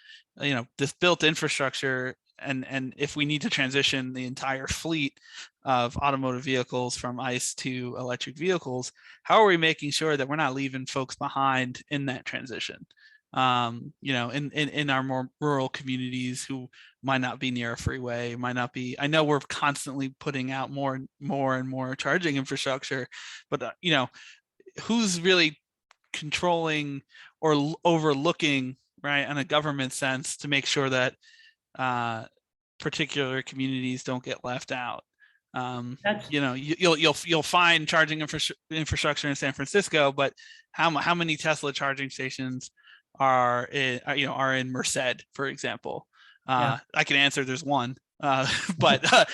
this built infrastructure. And if we need to transition the entire fleet of automotive vehicles from ICE to electric vehicles, how are we making sure that we're not leaving folks behind in that transition? In our more rural communities who might not be near a freeway, might not be. I know we're constantly putting out more and more charging infrastructure, but who's really controlling or overlooking, right, in a government sense, to make sure that particular communities don't get left out? You'll find charging infrastructure in San Francisco, but how many Tesla charging stations are in Merced, for example? I can answer there's one, but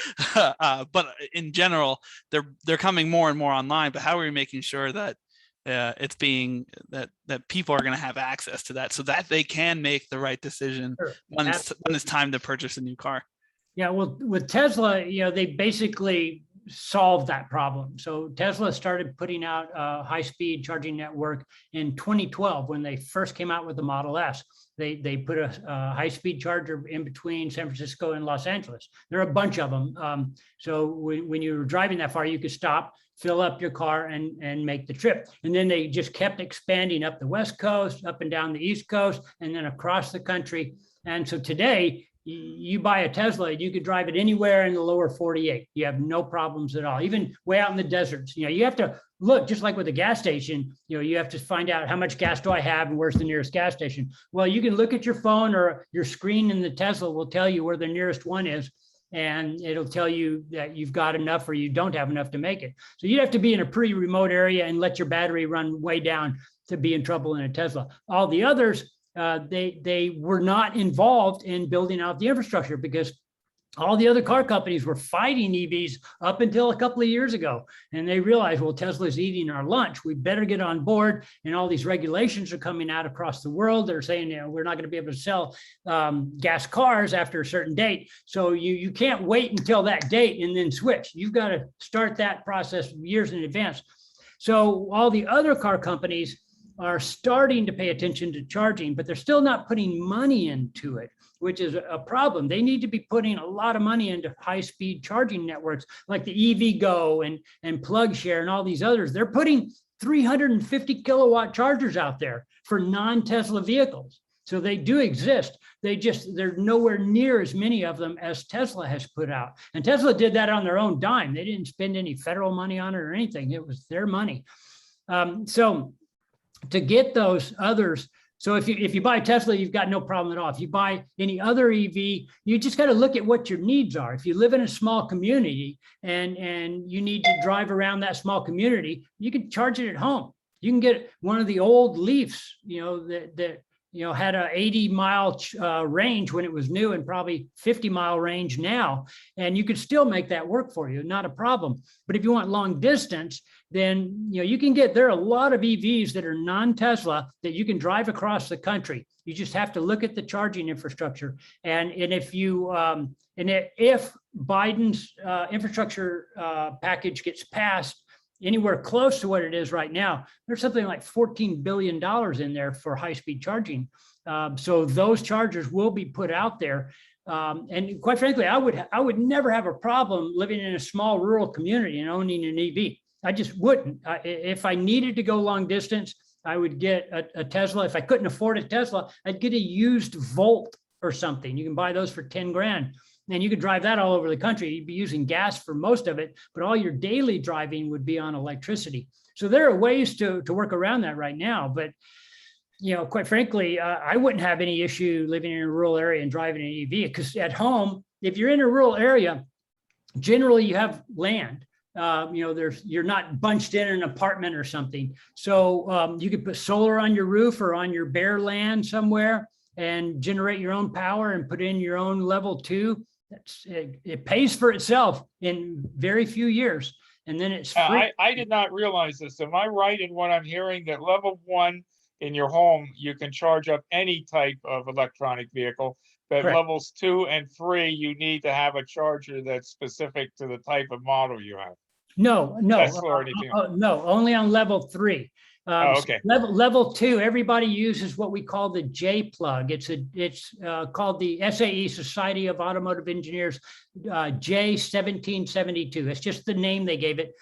in general, they're coming more and more online. But how are we making sure that it's being that people are going to have access to that, so that they can make the right decision when it's time to purchase a new car? Yeah, well, with Tesla, they basically solved that problem. So Tesla started putting out a high-speed charging network in 2012 when they first came out with the Model S. They put a high-speed charger in between San Francisco and Los Angeles. There are a bunch of them. So when you were driving that far, you could stop, fill up your car, and make the trip. And then they just kept expanding up the West Coast, up and down the East Coast, and then across the country. And so today, you buy a Tesla, you could drive it anywhere in the lower 48. You have no problems at all, even way out in the deserts. You have to look, just like with a gas station, you have to find out how much gas do I have and where's the nearest gas station. Well, you can look at your phone, or your screen in the Tesla will tell you where the nearest one is, and it'll tell you that you've got enough or you don't have enough to make it. So you'd have to be in a pretty remote area and let your battery run way down to be in trouble in a Tesla. All the others, they were not involved in building out the infrastructure, because all the other car companies were fighting EVs up until a couple of years ago. And they realized, well, Tesla's eating our lunch. We better get on board. And all these regulations are coming out across the world. They're saying, we're not going to be able to sell gas cars after a certain date. So you can't wait until that date and then switch. You've got to start that process years in advance. So all the other car companies are starting to pay attention to charging, but they're still not putting money into it, which is a problem. They need to be putting a lot of money into high-speed charging networks like the EVgo and PlugShare and all these others. They're putting 350 kilowatt chargers out there for non-Tesla vehicles. So they do exist. They're nowhere near as many of them as Tesla has put out. And Tesla did that on their own dime. They didn't spend any federal money on it or anything. It was their money. So to get those others, so if you buy Tesla, you've got no problem at all. If you buy any other EV, you just got to look at what your needs are. If you live in a small community and you need to drive around that small community, you can charge it at home. You can get one of the old Leafs, that had a 80-mile range when it was new and probably 50-mile range now, and you could still make that work for you, not a problem. But if you want long distance, then you can there are a lot of EVs that are non-Tesla that you can drive across the country. You just have to look at the charging infrastructure, and if Biden's infrastructure package gets passed anywhere close to what it is right now, there's something like $14 billion in there for high-speed charging. So those chargers will be put out there. And quite frankly, I would never have a problem living in a small rural community and owning an EV. I just wouldn't. If I needed to go long distance, I would get a Tesla. If I couldn't afford a Tesla, I'd get a used Volt or something. You can buy those for 10 grand. And you could drive that all over the country. You'd be using gas for most of it, but all your daily driving would be on electricity. So there are ways to work around that right now. But, quite frankly, I wouldn't have any issue living in a rural area and driving an EV, because at home, if you're in a rural area, generally you have land. You're not bunched in an apartment or something. So you could put solar on your roof or on your bare land somewhere and generate your own power and put in your own level 2. It pays for itself in very few years, and then it's free. I did not realize this. Am I right in what I'm hearing, that level 1 in your home, you can charge up any type of electronic vehicle, but Correct. levels 2 and 3, you need to have a charger that's specific to the type of model you have? No, Tesla or anything else? no, only on level 3. Okay. Level 2, everybody uses what we call the J plug. It's called the SAE, Society of Automotive Engineers, J1772. It's just the name they gave it.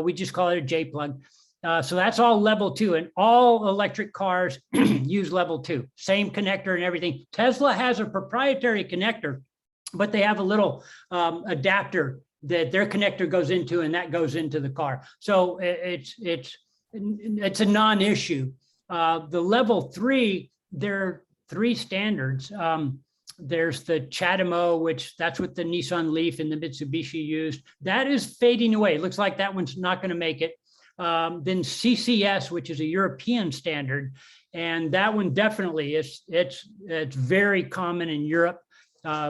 We just call it a J plug. So that's all level 2, and all electric cars use level 2. Same connector and everything. Tesla has a proprietary connector, but they have a little adapter that their connector goes into, and that goes into the car. So it's a non-issue. The level 3, there are 3 standards. There's the CHAdeMO, that's what the Nissan Leaf and the Mitsubishi used. That is fading away. It looks like that one's not going to make it. Then CCS, which is a European standard, and that one definitely it's very common in Europe.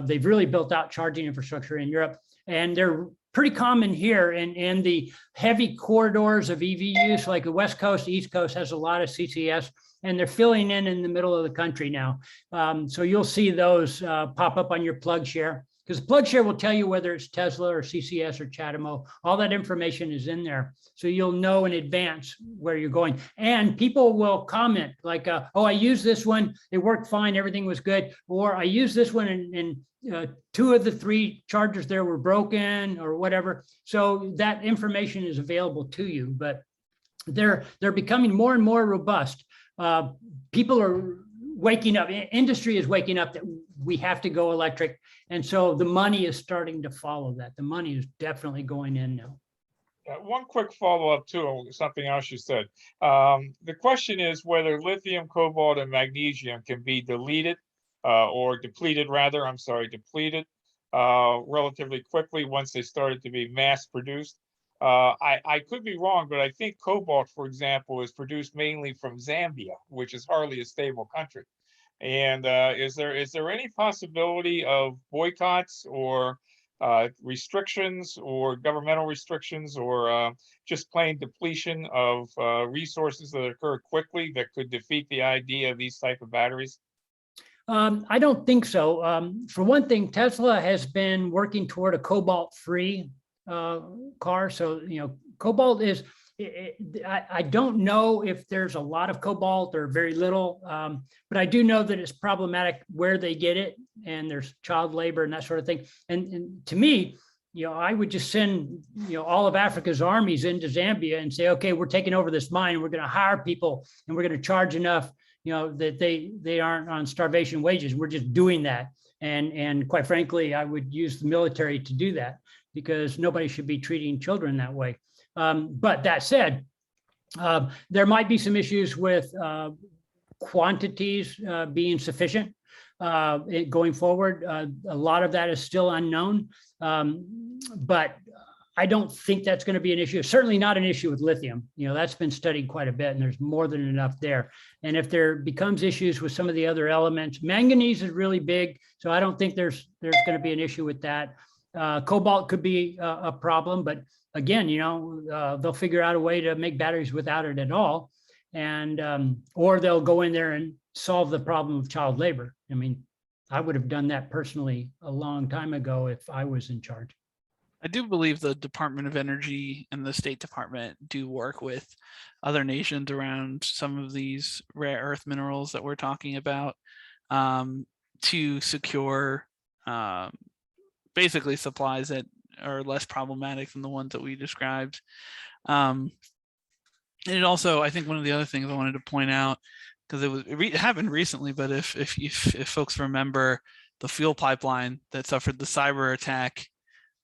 They've really built out charging infrastructure in Europe, and they're pretty common here in the heavy corridors of EV use, like the West Coast, East Coast has a lot of CCS, and they're filling in the middle of the country now. So you'll see those pop up on your PlugShare, because PlugShare will tell you whether it's Tesla or CCS or CHAdeMO. All that information is in there, so you'll know in advance where you're going. And people will comment like, oh, I used this one, it worked fine, everything was good. Or I used this one and 2 of the 3 chargers there were broken or whatever. So that information is available to you, but they're becoming more and more robust. People are waking up, industry is waking up that we have to go electric. And so the money is starting to follow that. The money is definitely going in now. One quick follow-up to something else you said. The question is whether lithium, cobalt, and magnesium can be depleted relatively quickly once they started to be mass produced. I could be wrong, but I think cobalt, for example, is produced mainly from Zambia, which is hardly a stable country. And is there any possibility of boycotts or restrictions or governmental restrictions or just plain depletion of resources that occur quickly that could defeat the idea of these type of batteries? I don't think so. For one thing, Tesla has been working toward a cobalt-free car. So, cobalt is I don't know if there's a lot of cobalt or very little, but I do know that it's problematic where they get it, and there's child labor and that sort of thing. And to me, I would just send, all of Africa's armies into Zambia and say, okay, we're taking over this mine, and we're going to hire people, and we're going to charge enough, that they aren't on starvation wages. We're just doing that. And quite frankly, I would use the military to do that, because nobody should be treating children that way. But that said, there might be some issues with quantities being sufficient going forward. A lot of that is still unknown, but I don't think that's going to be an issue. Certainly not an issue with lithium. That's been studied quite a bit, and there's more than enough there. And if there becomes issues with some of the other elements, manganese is really big, so I don't think there's going to be an issue with that. Cobalt could be a problem, but again, they'll figure out a way to make batteries without it at all, and or they'll go in there and solve the problem of child labor. I mean, I would have done that personally a long time ago if I was in charge. I do believe the Department of Energy and the State Department do work with other nations around some of these rare earth minerals that we're talking about, to secure basically supplies that are less problematic than the ones that we described. And it also, I think one of the other things I wanted to point out, because it happened recently, but if folks remember the fuel pipeline that suffered the cyber attack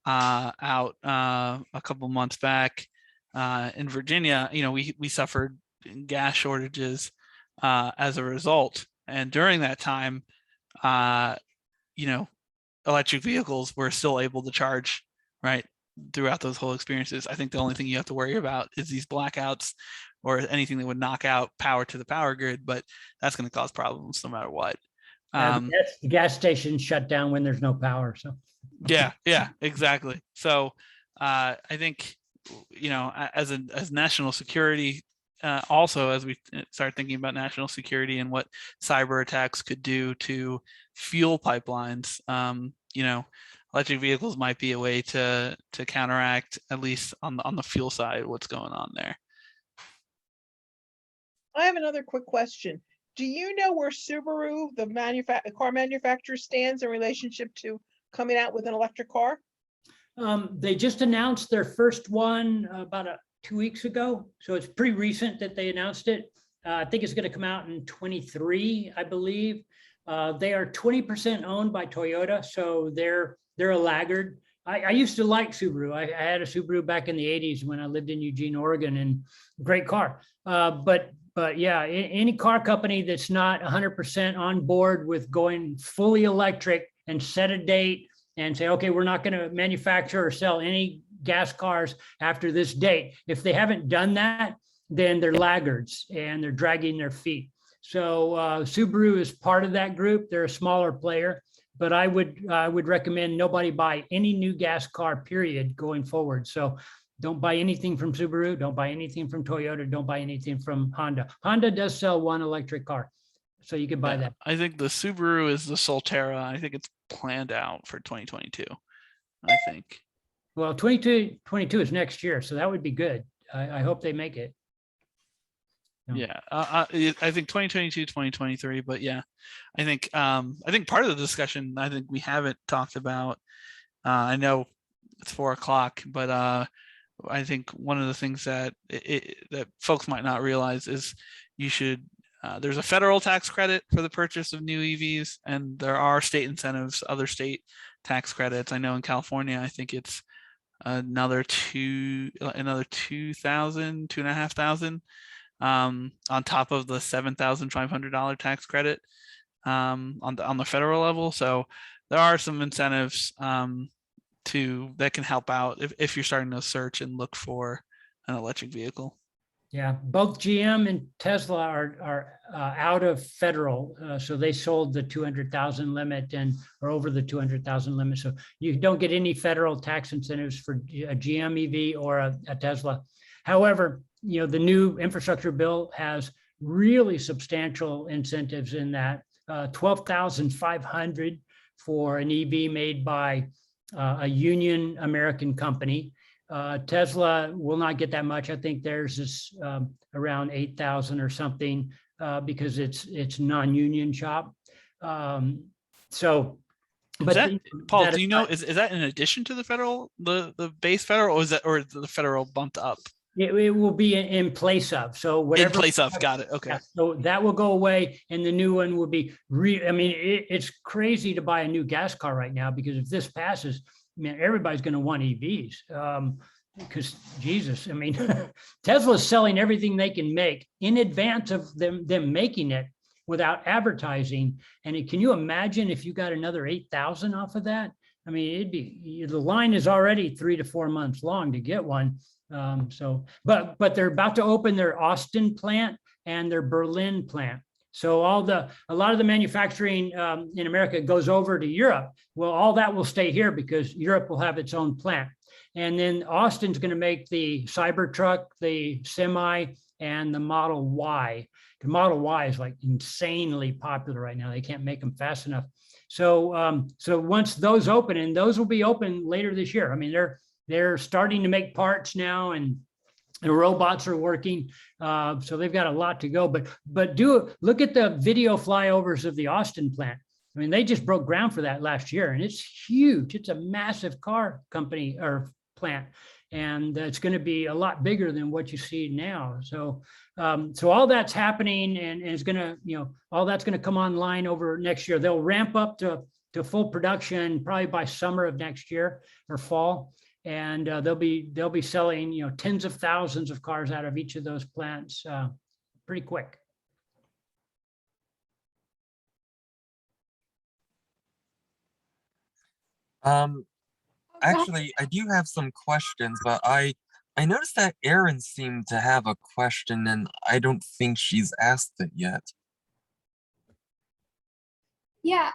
out a couple months back in Virginia, we suffered gas shortages as a result. And during that time, electric vehicles were still able to charge, right, throughout those whole experiences. I think the only thing you have to worry about is these blackouts or anything that would knock out power to the power grid, but that's going to cause problems no matter what. The gas stations shut down when there's no power. So yeah, exactly. So I think, as national security, also as we start thinking about national security and what cyber attacks could do to fuel pipelines, electric vehicles might be a way to counteract, at least on the fuel side, what's going on there. I have another quick question. Do you know where Subaru, the car manufacturer, stands in relationship to coming out with an electric car? They just announced their first one about 2 weeks ago. So it's pretty recent that they announced it. I think it's going to come out in 23, I believe. They are 20% owned by Toyota, so they're a laggard. I used to like Subaru. I had a Subaru back in the 80s when I lived in Eugene, Oregon, and great car. But yeah, any car company that's not 100% on board with going fully electric and set a date and say, okay, we're not going to manufacture or sell any gas cars after this date. If they haven't done that, then they're laggards and they're dragging their feet. So Subaru is part of that group. They're a smaller player, but I would recommend nobody buy any new gas car, period, going forward. So don't buy anything from Subaru. Don't buy anything from Toyota. Don't buy anything from Honda. Honda does sell one electric car, so you can buy that. I think the Subaru is the Solterra. I think it's planned out for 2022. I think. Well, 2022 is next year, so that would be good. I hope they make it. No. Yeah, I think 2022, 2023, but yeah, I think part of the discussion, I think we haven't talked about, I know it's 4:00, but I think one of the things that that folks might not realize is there's a federal tax credit for the purchase of new EVs, and there are state incentives, other state tax credits. I know in California, I think it's another $2,500 on top of the $7,500 tax credit on the federal level. So there are some incentives that can help out if you're starting to search and look for an electric vehicle. Yeah, both GM and Tesla are out of federal, so they sold the 200,000 limit or over the 200,000 limit. So you don't get any federal tax incentives for a GM EV or a Tesla. However, the new infrastructure bill has really substantial incentives in that. $12,500 for an EV made by a union American company. Tesla will not get that much. I think theirs is around 8,000 or something because it's non-union shop. So, but Paul, do you know, is that in addition to the federal, the base federal, or is the federal bumped up? It will be in place of. So whatever. In place of, got it. Okay. Yeah, so that will go away, and the new one will be. I mean, it's crazy to buy a new gas car right now because if this passes, man, everybody's going to want EVs. Because Jesus, I mean, Tesla's selling everything they can make in advance of them making it without advertising. And can you imagine if you got another 8,000 off of that? I mean, it'd be, the line is already 3 to 4 months long to get one. But they're about to open their Austin plant and their Berlin plant. So a lot of the manufacturing in America goes over to Europe. Well, all that will stay here because Europe will have its own plant. And then Austin's going to make the Cybertruck, the Semi, and the Model Y. The Model Y is like insanely popular right now. They can't make them fast enough. So once those open, and those will be open later this year. I mean, they're starting to make parts now, and the robots are working. So they've got a lot to go. But look at the video flyovers of the Austin plant. I mean, they just broke ground for that last year, and it's huge. It's a massive car company or plant, and it's going to be a lot bigger than what you see now. So all that's happening, and it's going to, all that's going to come online over next year. They'll ramp up to full production probably by summer of next year or fall. And they'll be selling, tens of thousands of cars out of each of those plants pretty quick. Actually, I do have some questions, but I noticed that Erin seemed to have a question, and I don't think she's asked it yet. Yeah,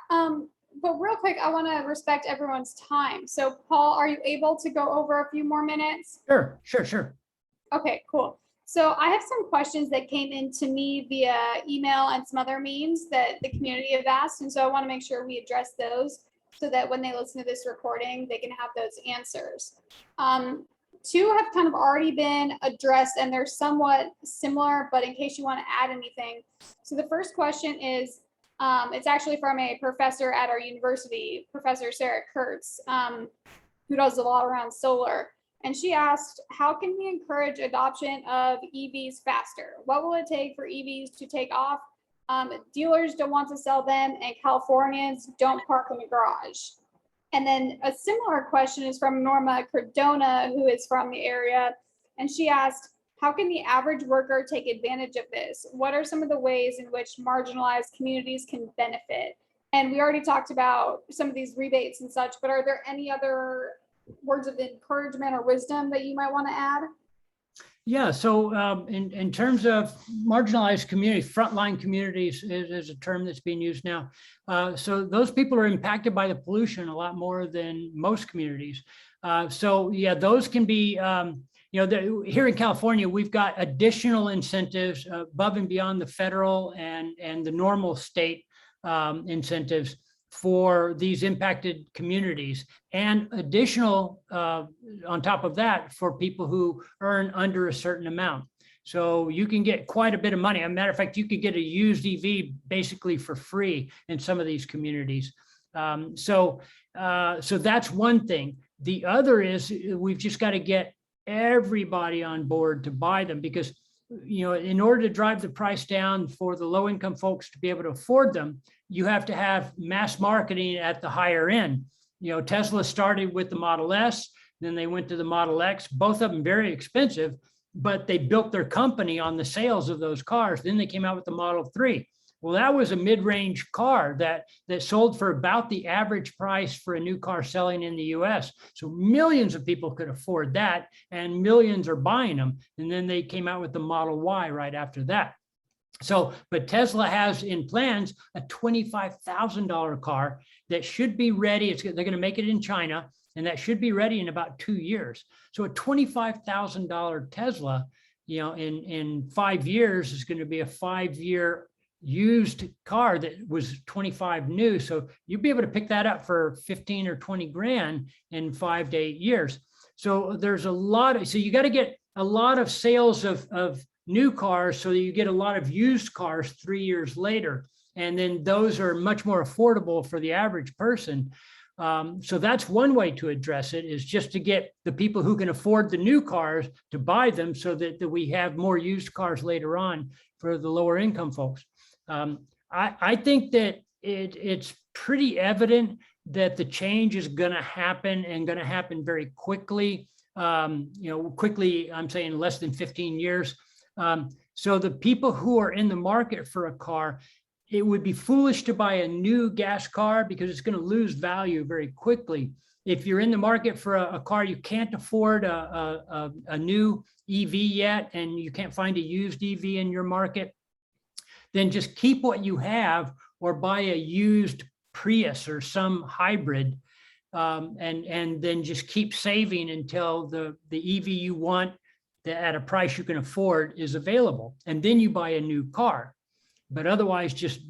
but real quick, I want to respect everyone's time. So Paul, are you able to go over a few more minutes? Sure. Okay, cool. So I have some questions that came in to me via email and some other means that the community have asked. And so I want to make sure we address those so that when they listen to this recording, they can have those answers. Two have kind of already been addressed, and they're somewhat similar, but in case you want to add anything. So the first question is, it's actually from a professor at our university, Professor Sarah Kurtz, who does a lot around solar. And she asked, how can we encourage adoption of EVs faster? What will it take for EVs to take off? Dealers don't want to sell them, and Californians don't park in the garage. And then a similar question is from Norma Cardona, who is from the area. And she asked, how can the average worker take advantage of this? What are some of the ways in which marginalized communities can benefit? And we already talked about some of these rebates and such, but are there any other words of encouragement or wisdom that you might want to add? Yeah, so in terms of marginalized community, frontline communities is a term that's being used now. So those people are impacted by the pollution a lot more than most communities. So yeah, those can be, here in California, we've got additional incentives above and beyond the federal and the normal state incentives for these impacted communities, and additional on top of that for people who earn under a certain amount. So you can get quite a bit of money. As a matter of fact, you could get a used EV basically for free in some of these communities. So that's one thing. The other is we've just got to get everybody on board to buy them, because in order to drive the price down for the low income folks to be able to afford them, you have to have mass marketing at the higher end. Tesla started with the Model S, then they went to the Model X, both of them very expensive, but they built their company on the sales of those cars. Then they came out with the Model 3. Well, that was a mid-range car that sold for about the average price for a new car selling in the US. So millions of people could afford that, and millions are buying them. And then they came out with the Model Y right after that. So, but Tesla has in plans a $25,000 car that should be ready. They're going to make it in China, and that should be ready in about 2 years. So a $25,000 Tesla, in 5 years is going to be a 5-year used car that was 25 new. So you'd be able to pick that up for 15 or 20 grand in 5 to 8 years. So there's a lot of, so you got to get a lot of sales of new cars so that you get a lot of used cars 3 years later. And then those are much more affordable for the average person. So that's one way to address it, is just to get the people who can afford the new cars to buy them so that we have more used cars later on for the lower income folks. I think that it's pretty evident that the change is going to happen, and going to happen very quickly. Quickly, I'm saying less than 15 years. So the people who are in the market for a car, it would be foolish to buy a new gas car because it's going to lose value very quickly. If you're in the market for a car, you can't afford a new EV yet, and you can't find a used EV in your market, then just keep what you have or buy a used Prius or some hybrid, and then just keep saving until the EV you want at a price you can afford is available. And then you buy a new car. But otherwise, just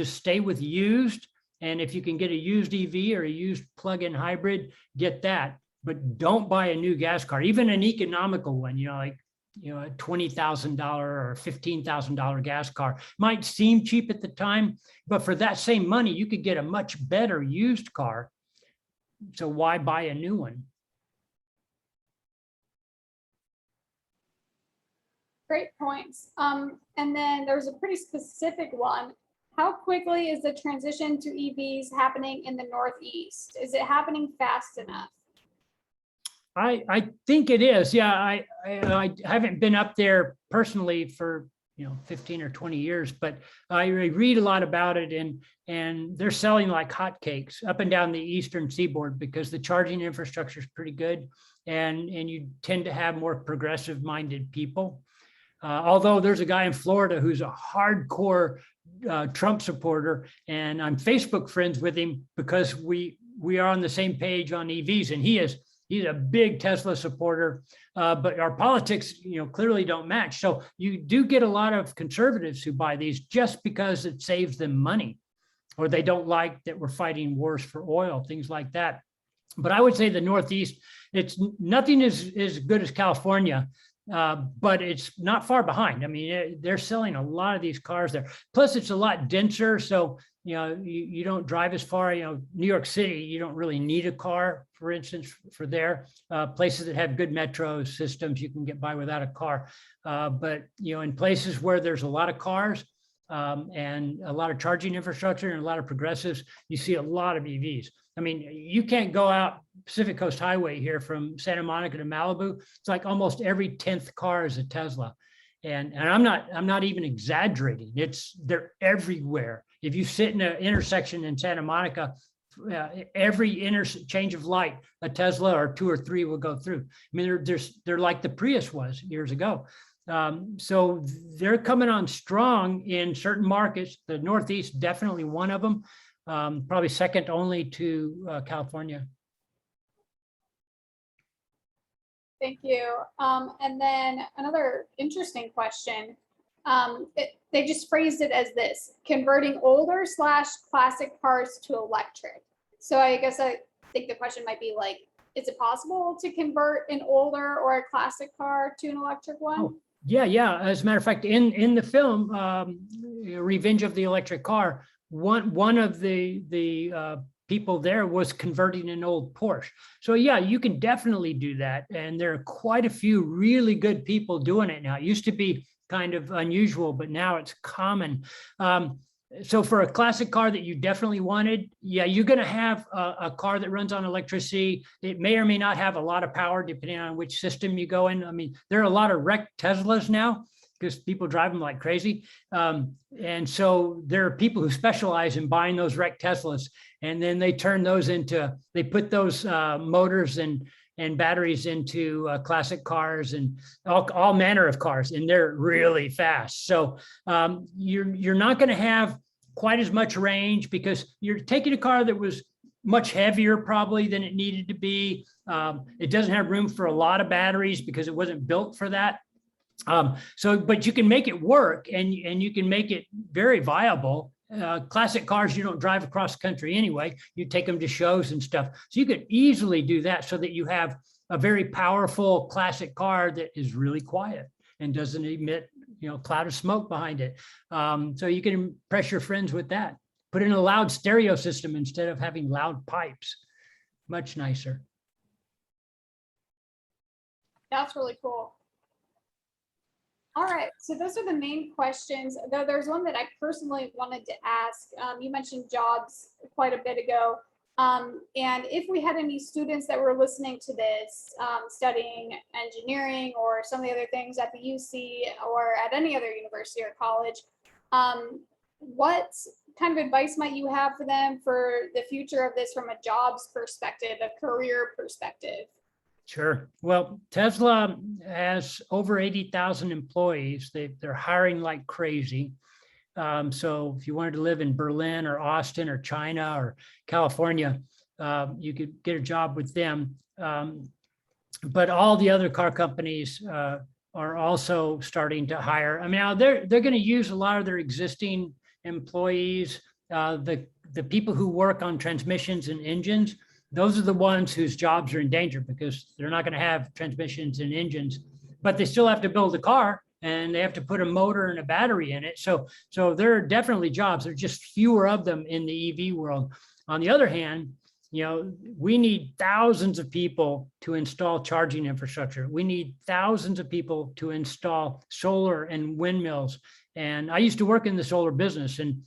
stay with used. And if you can get a used EV or a used plug-in hybrid, get that. But don't buy a new gas car, even an economical one, a $20,000 or $15,000 gas car. Might seem cheap at the time, but for that same money, you could get a much better used car. So why buy a new one? Great points. And then there's a pretty specific one. How quickly is the transition to EVs happening in the Northeast? Is it happening fast enough? I think it is. Yeah, I haven't been up there personally for 15 or 20 years, but I read a lot about it, and they're selling like hotcakes up and down the eastern seaboard because the charging infrastructure is pretty good, and you tend to have more progressive minded people. Although there's a guy in Florida who's a hardcore Trump supporter, and I'm Facebook friends with him because we are on the same page on EVs, and he's a big Tesla supporter, but our politics, clearly don't match. So you do get a lot of conservatives who buy these just because it saves them money, or they don't like that we're fighting wars for oil, things like that. But I would say the Northeast, it's nothing as good as California, but it's not far behind. I mean, they're selling a lot of these cars there. Plus, it's a lot denser, so you don't drive as far. New York City, you don't really need a car, for instance, for there. Places that have good metro systems, you can get by without a car. But in places where there's a lot of cars and a lot of charging infrastructure and a lot of progressives, you see a lot of EVs. I mean, you can't go out Pacific Coast Highway here from Santa Monica to Malibu. It's like almost every 10th car is a Tesla. And I'm not even exaggerating. They're everywhere. If you sit in an intersection in Santa Monica, every interchange of light, a Tesla or 2 or 3 will go through. I mean, they're like the Prius was years ago. So they're coming on strong in certain markets. The Northeast, definitely one of them, probably second only to California. Thank you. And then another interesting question. They just phrased it as this: converting older / classic cars to electric. So I guess I think the question might be like, is it possible to convert an older or a classic car to an electric one? Oh, yeah. As a matter of fact, in the film, Revenge of the Electric Car, one of the people there was converting an old Porsche. So yeah, you can definitely do that. And there are quite a few really good people doing it now. It used to be kind of unusual, but now it's common. So for a classic car that you definitely wanted, yeah, you're going to have a car that runs on electricity. It may or may not have a lot of power depending on which system you go in. I mean, there are a lot of wrecked Teslas now because people drive them like crazy. And so there are people who specialize in buying those wrecked Teslas, and then they turn those they put those motors and batteries into classic cars and all manner of cars, and they're really fast. So you're not going to have quite as much range because you're taking a car that was much heavier probably than it needed to be. It doesn't have room for a lot of batteries because it wasn't built for that. But you can make it work, and you can make it very viable. Classic cars, you don't drive across the country anyway. You take them to shows and stuff. So you could easily do that so that you have a very powerful classic car that is really quiet and doesn't emit, a cloud of smoke behind it. So you can impress your friends with that. Put in a loud stereo system instead of having loud pipes. Much nicer. That's really cool. All right, so those are the main questions, though there's one that I personally wanted to ask. You mentioned jobs quite a bit ago. And if we had any students that were listening to this, studying engineering or some of the other things at the UC or at any other university or college, what kind of advice might you have for them for the future of this from a jobs perspective, a career perspective? Sure. Well, Tesla has over 80,000 employees. They're hiring like crazy. So if you wanted to live in Berlin or Austin or China or California, you could get a job with them. But all the other car companies are also starting to hire. I mean, now they're going to use a lot of their existing employees. The people who work on transmissions and engines, those are the ones whose jobs are in danger because they're not going to have transmissions and engines, but they still have to build a car and they have to put a motor and a battery in it. So there are definitely jobs. There are just fewer of them in the EV world. On the other hand, we need thousands of people to install charging infrastructure. We need thousands of people to install solar and windmills. And I used to work in the solar business, and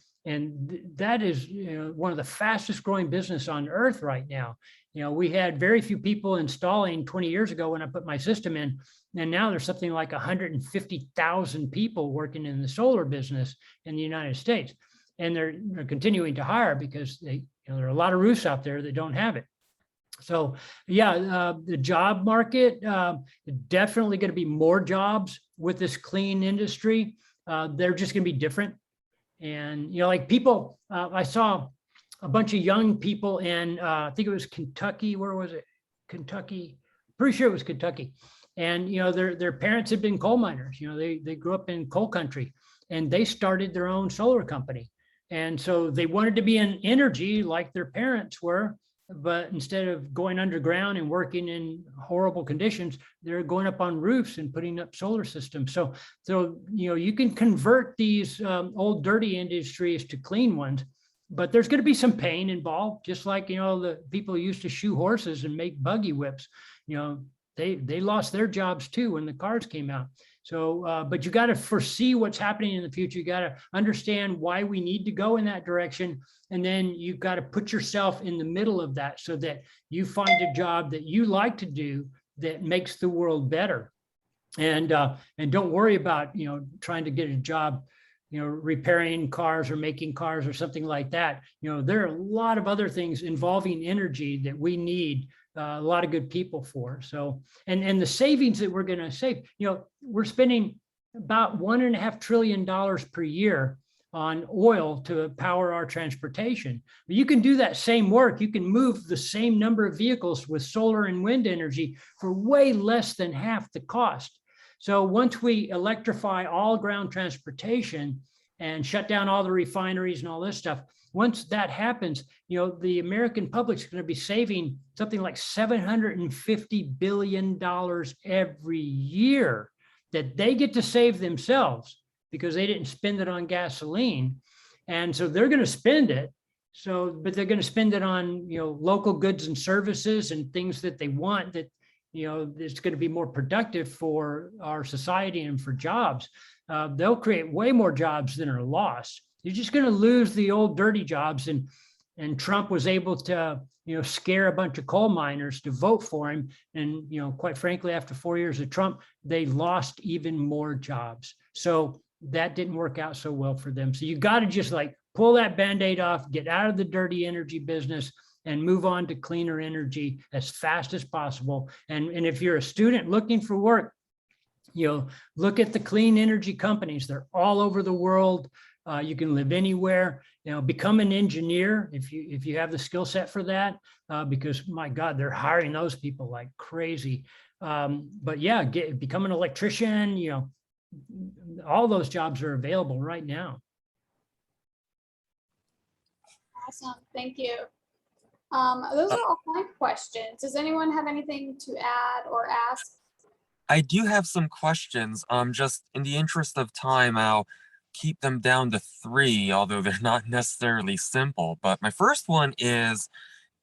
that is one of the fastest growing business on earth right now. We had very few people installing 20 years ago when I put my system in, and now there's something like 150,000 people working in the solar business in the United States, and they're continuing to hire because there are a lot of roofs out there that don't have it. So yeah, the job market, definitely going to be more jobs with this clean industry. They're just going to be different. And, like people, I saw a bunch of young people in, I think it was Kentucky. Where was it? Kentucky. Pretty sure it was Kentucky. And, their parents had been coal miners. They grew up in coal country and they started their own solar company. And so they wanted to be in energy like their parents were, but instead of going underground and working in horrible conditions, they're going up on roofs and putting up solar systems. So you can convert these old dirty industries to clean ones, but there's going to be some pain involved, just like, the people who used to shoe horses and make buggy whips, they lost their jobs too when the cars came out. So, but you got to foresee what's happening in the future. You got to understand why we need to go in that direction. And then you've got to put yourself in the middle of that so that you find a job that you like to do that makes the world better. And don't worry about, trying to get a job, repairing cars or making cars or something like that. There are a lot of other things involving energy that we need a lot of good people for. So, and the savings that we're going to save, we're spending about $1.5 trillion per year on oil to power our transportation. But you can do that same work. You can move the same number of vehicles with solar and wind energy for way less than half the cost. So once we electrify all ground transportation and shut down all the refineries and all this stuff, once that happens, the American public's going to be saving something like $750 billion every year that they get to save themselves because they didn't spend it on gasoline. And so they're going to spend it. But they're going to spend it on, local goods and services and things that they want that, it's going to be more productive for our society and for jobs. They'll create way more jobs than are lost. You're just going to lose the old dirty jobs. And Trump was able to, scare a bunch of coal miners to vote for him. And, quite frankly, after 4 years of Trump, they lost even more jobs. So that didn't work out so well for them. So you got to just pull that Band-Aid off, get out of the dirty energy business and move on to cleaner energy as fast as possible. And if you're a student looking for work, look at the clean energy companies. They're all over the world. You can live anywhere. Become an engineer if you have the skill set for that, because my God, they're hiring those people like crazy. But yeah, become an electrician. All those jobs are available right now. Awesome, thank you. Those are all my questions. Does anyone have anything to add or ask? I do have some questions. Just in the interest of time, I'll keep them down to 3, although they're not necessarily simple. But my first one is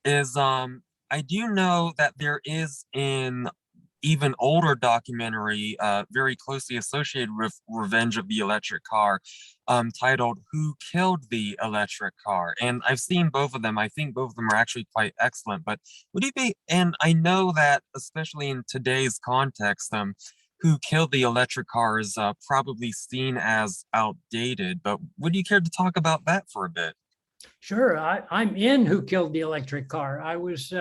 I do know that there is an even older documentary very closely associated with Revenge of the Electric Car, titled Who Killed the Electric Car? And I've seen both of them. I think both of them are actually quite excellent. But would you be, and I know that especially in today's context, Who Killed the Electric Car is probably seen as outdated, but would you care to talk about that for a bit? Sure, I'm in Who Killed the Electric Car. I was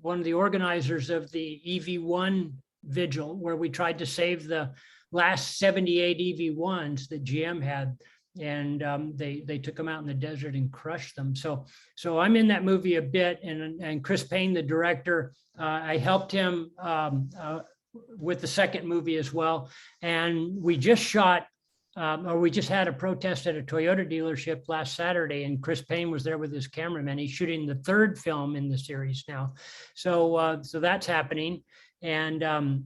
one of the organizers of the EV1 vigil, where we tried to save the last 78 EV1s that GM had, and they took them out in the desert and crushed them. So I'm in that movie a bit, and Chris Paine, the director, I helped him with the second movie as well. And we just shot, we just had a protest at a Toyota dealership last Saturday, and Chris Paine was there with his cameraman. He's shooting the 3rd film in the series now. So that's happening. And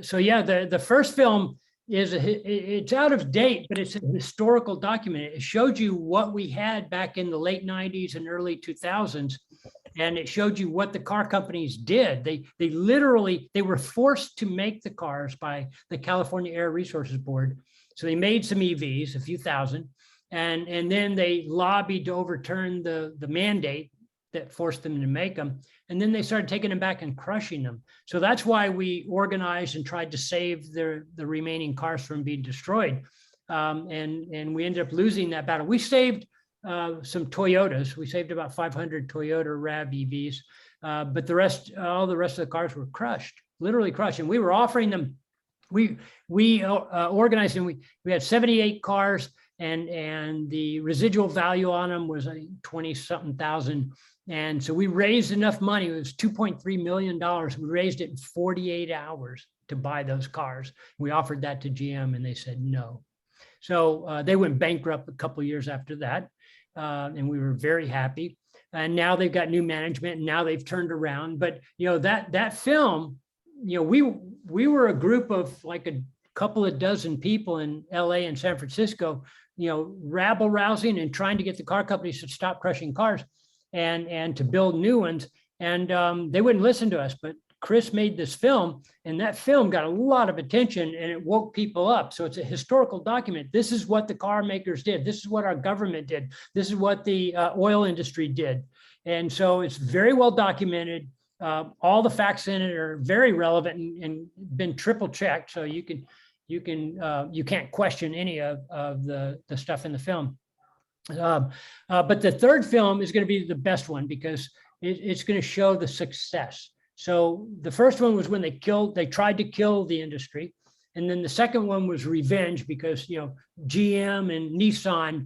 so yeah, the first film is it's out of date, but it's a historical document. It showed you what we had back in the late 90s and early 2000s. And it showed you what the car companies did. They literally, they were forced to make the cars by the California Air Resources Board. So they made some EVs, a few thousand, and then they lobbied to overturn the mandate that forced them to make them. And then they started taking them back and crushing them. So that's why we organized and tried to save the remaining cars from being destroyed. And we ended up losing that battle. We saved some Toyotas. We saved about 500 Toyota RAV EVs, but all the rest of the cars were crushed, literally crushed. And we were offering them, we organized, and we had 78 cars, and the residual value on them was 20-something thousand. And so we raised enough money. It was $2.3 million. We raised it in 48 hours to buy those cars. We offered that to GM, and they said no. So they went bankrupt a couple of years after that. And we were very happy. And now they've got new management, and now they've turned around. But that film, we were a group of like a couple of dozen people in LA and San Francisco, rabble rousing and trying to get the car companies to stop crushing cars and to build new ones. And they wouldn't listen to us. But Chris made this film, and that film got a lot of attention, and it woke people up. So it's a historical document. This is what the car makers did. This is what our government did. This is what the oil industry did. And so it's very well documented. All the facts in it are very relevant and been triple checked. So you can't question any of the stuff in the film. But the 3rd film is going to be the best one, because it's going to show the success. So the first one was when they tried to kill the industry. And then the second one was revenge, because, GM and Nissan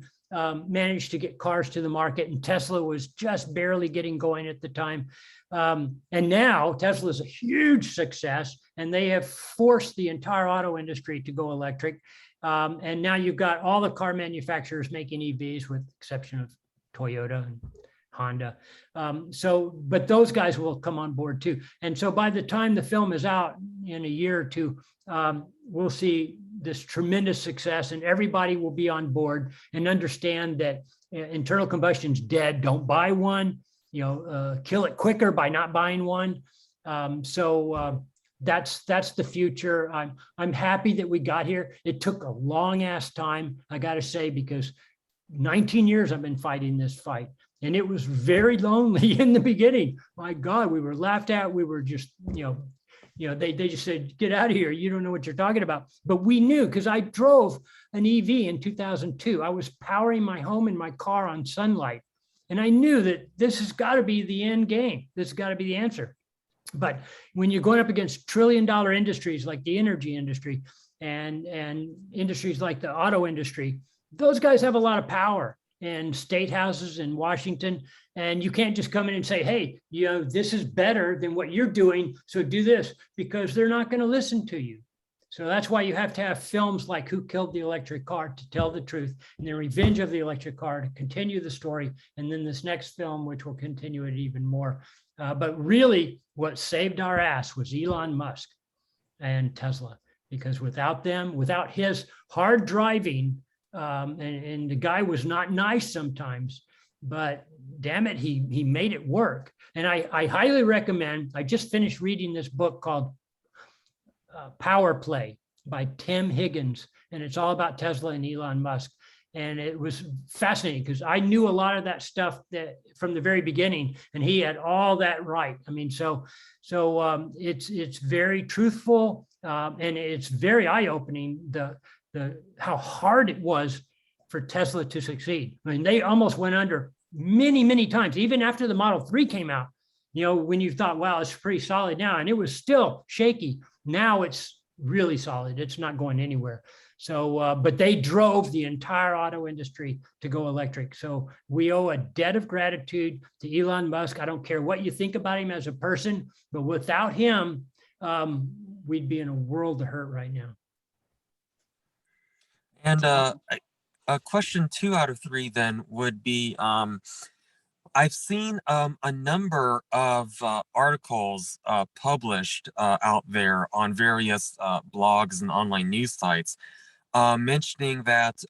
managed to get cars to the market, and Tesla was just barely getting going at the time. And now Tesla is a huge success, and they have forced the entire auto industry to go electric. And now you've got all the car manufacturers making EVs, with the exception of Toyota and Honda. But those guys will come on board too. And so by the time the film is out in a year or two, we'll see this tremendous success, and everybody will be on board and understand that internal combustion's dead. Don't buy one, kill it quicker by not buying one. That's the future. I'm happy that we got here. It took a long ass time, I got to say, because 19 years I've been fighting this fight. And it was very lonely in the beginning. My God, we were laughed at. We were just, they just said, get out of here. You don't know what you're talking about. But we knew, because I drove an EV in 2002. I was powering my home and my car on sunlight. And I knew that this has got to be the end game. This has got to be the answer. But when you're going up against trillion-dollar industries like the energy industry and industries like the auto industry, those guys have a lot of power. And state houses in Washington, and you can't just come in and say, hey, this is better than what you're doing, so do this, because they're not going to listen to you. So that's why you have to have films like Who Killed the Electric Car to tell the truth, and then Revenge of the Electric Car to continue the story, and then this next film, which will continue it even more. But really, what saved our ass was Elon Musk and Tesla, because without them, without his hard driving, and the guy was not nice sometimes, but damn it, he made it work. And I highly recommend, I just finished reading this book called Power Play by Tim Higgins, and it's all about Tesla and Elon Musk. And it was fascinating because I knew a lot of that stuff that from the very beginning, and he had all that right. I mean, so it's very truthful, and it's very eye-opening the how hard it was for Tesla to succeed. I mean, they almost went under many times, even after the Model 3 came out. You know, when you thought, wow, it's pretty solid now, and it was still shaky. Now it's really solid. It's not going anywhere. So, but they drove the entire auto industry to go electric. So we owe a debt of gratitude to Elon Musk. I don't care what you think about him as a person, but without him, we'd be in a world of hurt right now. And question 2 out of 3 then would be, I've seen a number of articles published out there on various blogs and online news sites mentioning that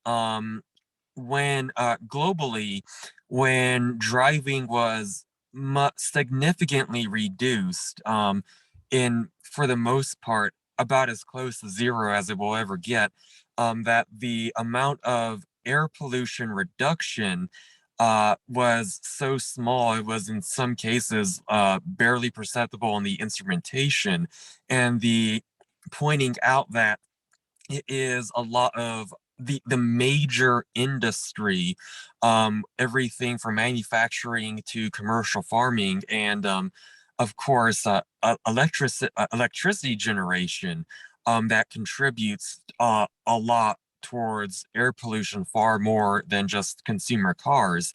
when globally, when driving was significantly reduced for the most part, about as close to zero as it will ever get, that the amount of air pollution reduction was so small, it was in some cases barely perceptible in the instrumentation, and the pointing out that it is a lot of the major industry, everything from manufacturing to commercial farming, and of course electricity generation that contributes a lot towards air pollution, far more than just consumer cars.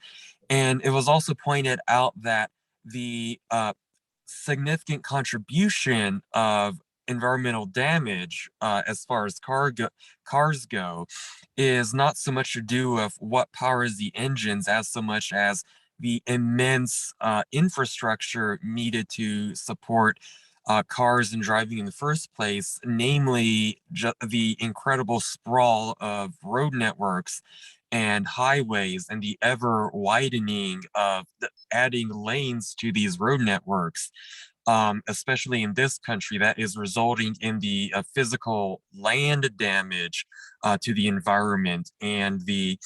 And it was also pointed out that the significant contribution of environmental damage as far as cars go is not so much to do with what powers the engines as so much as the immense infrastructure needed to support cars and driving in the first place, namely the incredible sprawl of road networks and highways and the ever widening of adding lanes to these road networks, especially in this country, that is resulting in the physical land damage to the environment and the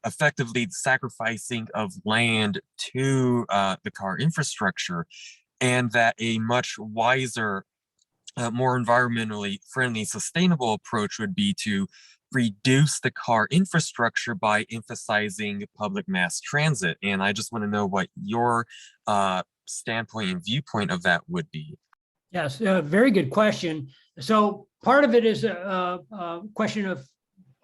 effectively sacrificing of land to the car infrastructure. And that a much wiser, more environmentally friendly, sustainable approach would be to reduce the car infrastructure by emphasizing public mass transit. And I just want to know what your standpoint and viewpoint of that would be. Yes, very good question. So part of it is a question of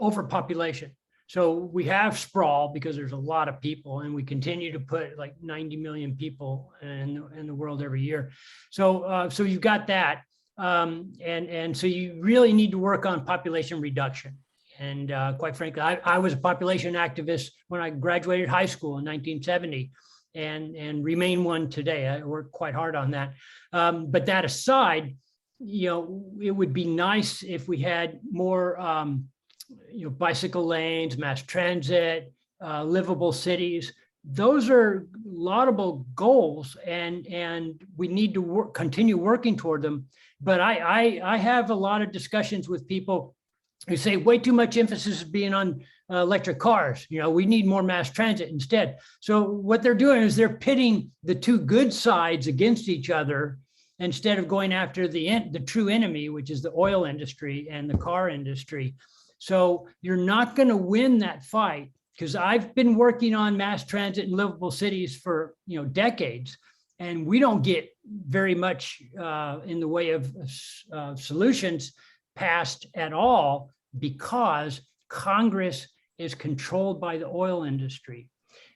overpopulation. So we have sprawl because there's a lot of people, and we continue to put like 90 million people in the world every year. So so you've got that, and so you really need to work on population reduction. And quite frankly, I was a population activist when I graduated high school in 1970, and remain one today. I worked quite hard on that. But that aside, you know, it would be nice if we had more bicycle lanes, mass transit, livable cities. Those are laudable goals, and we need to continue working toward them. But I have a lot of discussions with people who say way too much emphasis is being on electric cars. You know, we need more mass transit instead. So what they're doing is they're pitting the two good sides against each other instead of going after the true enemy, which is the oil industry and the car industry. So you're not going to win that fight, because I've been working on mass transit and livable cities for decades, and we don't get very much in the way of solutions passed at all, because Congress is controlled by the oil industry.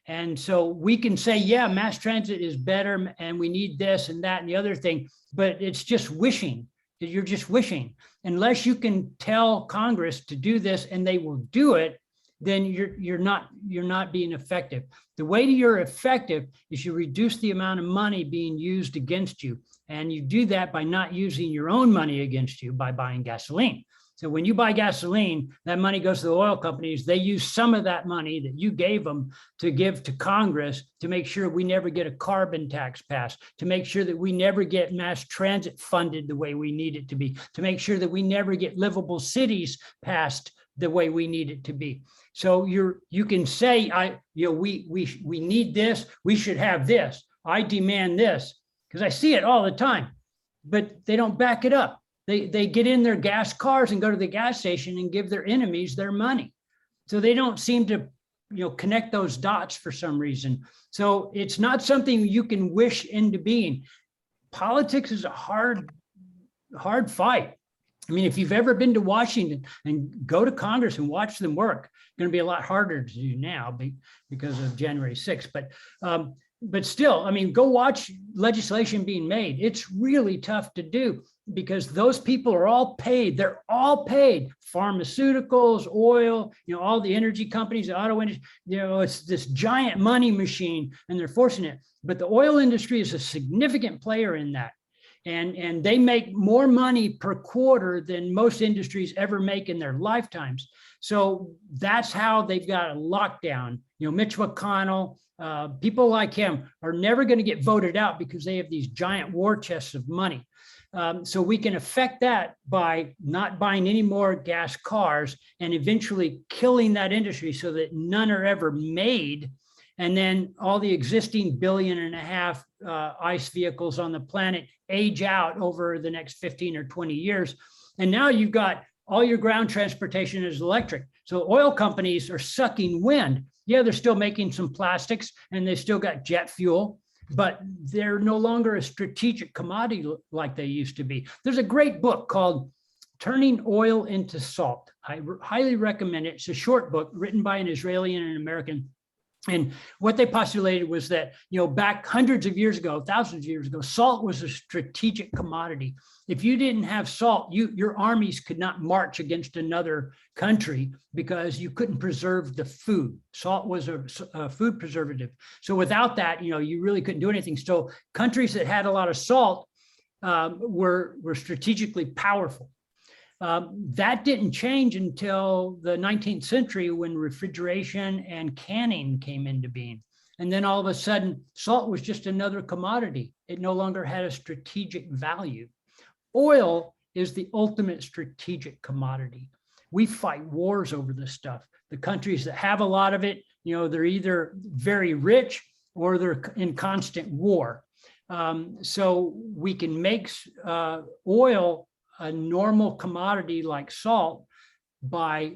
And so we can say, yeah, mass transit is better and we need this and that and the other thing, but it's just wishing. You're just wishing. Unless you can tell Congress to do this and they will do it, then you're not being effective. The way you're effective is you reduce the amount of money being used against you. And you do that by not using your own money against you by buying gasoline. So when you buy gasoline, that money goes to the oil companies. They use some of that money that you gave them to give to Congress to make sure we never get a carbon tax passed, to make sure that we never get mass transit funded the way we need it to be, to make sure that we never get livable cities passed the way we need it to be. So you can say, we need this, we should have this, I demand this, because I see it all the time, but they don't back it up. They get in their gas cars and go to the gas station and give their enemies their money. So they don't seem to, connect those dots for some reason. So it's not something you can wish into being. Politics is a hard fight. I mean, if you've ever been to Washington and go to Congress and watch them work, it's going to be a lot harder to do now because of January 6th. But still, I mean, go watch legislation being made. It's really tough to do because those people are all paid. They're all paid. Pharmaceuticals, oil, all the energy companies, the auto industry, it's this giant money machine and they're forcing it. But the oil industry is a significant player in that. And they make more money per quarter than most industries ever make in their lifetimes. So that's how they've got a lockdown. Mitch McConnell, people like him are never going to get voted out because they have these giant war chests of money. So we can affect that by not buying any more gas cars and eventually killing that industry so that none are ever made. And then all the existing 1.5 billion ICE vehicles on the planet age out over the next 15 or 20 years. And now you've got all your ground transportation is electric. So oil companies are sucking wind. Yeah, they're still making some plastics and they still got jet fuel, but they're no longer a strategic commodity like they used to be. There's a great book called Turning Oil into Salt. I highly recommend it. It's a short book written by an Israeli and an American. And what they postulated was that, back hundreds of years ago, thousands of years ago, salt was a strategic commodity. If you didn't have salt, your armies could not march against another country because you couldn't preserve the food. Salt was a food preservative. So without that, you really couldn't do anything. So countries that had a lot of salt were strategically powerful. That didn't change until the 19th century when refrigeration and canning came into being. And then all of a sudden, salt was just another commodity. It no longer had a strategic value. Oil is the ultimate strategic commodity. We fight wars over this stuff. The countries that have a lot of it, they're either very rich or they're in constant war. So we can make oil a normal commodity like salt by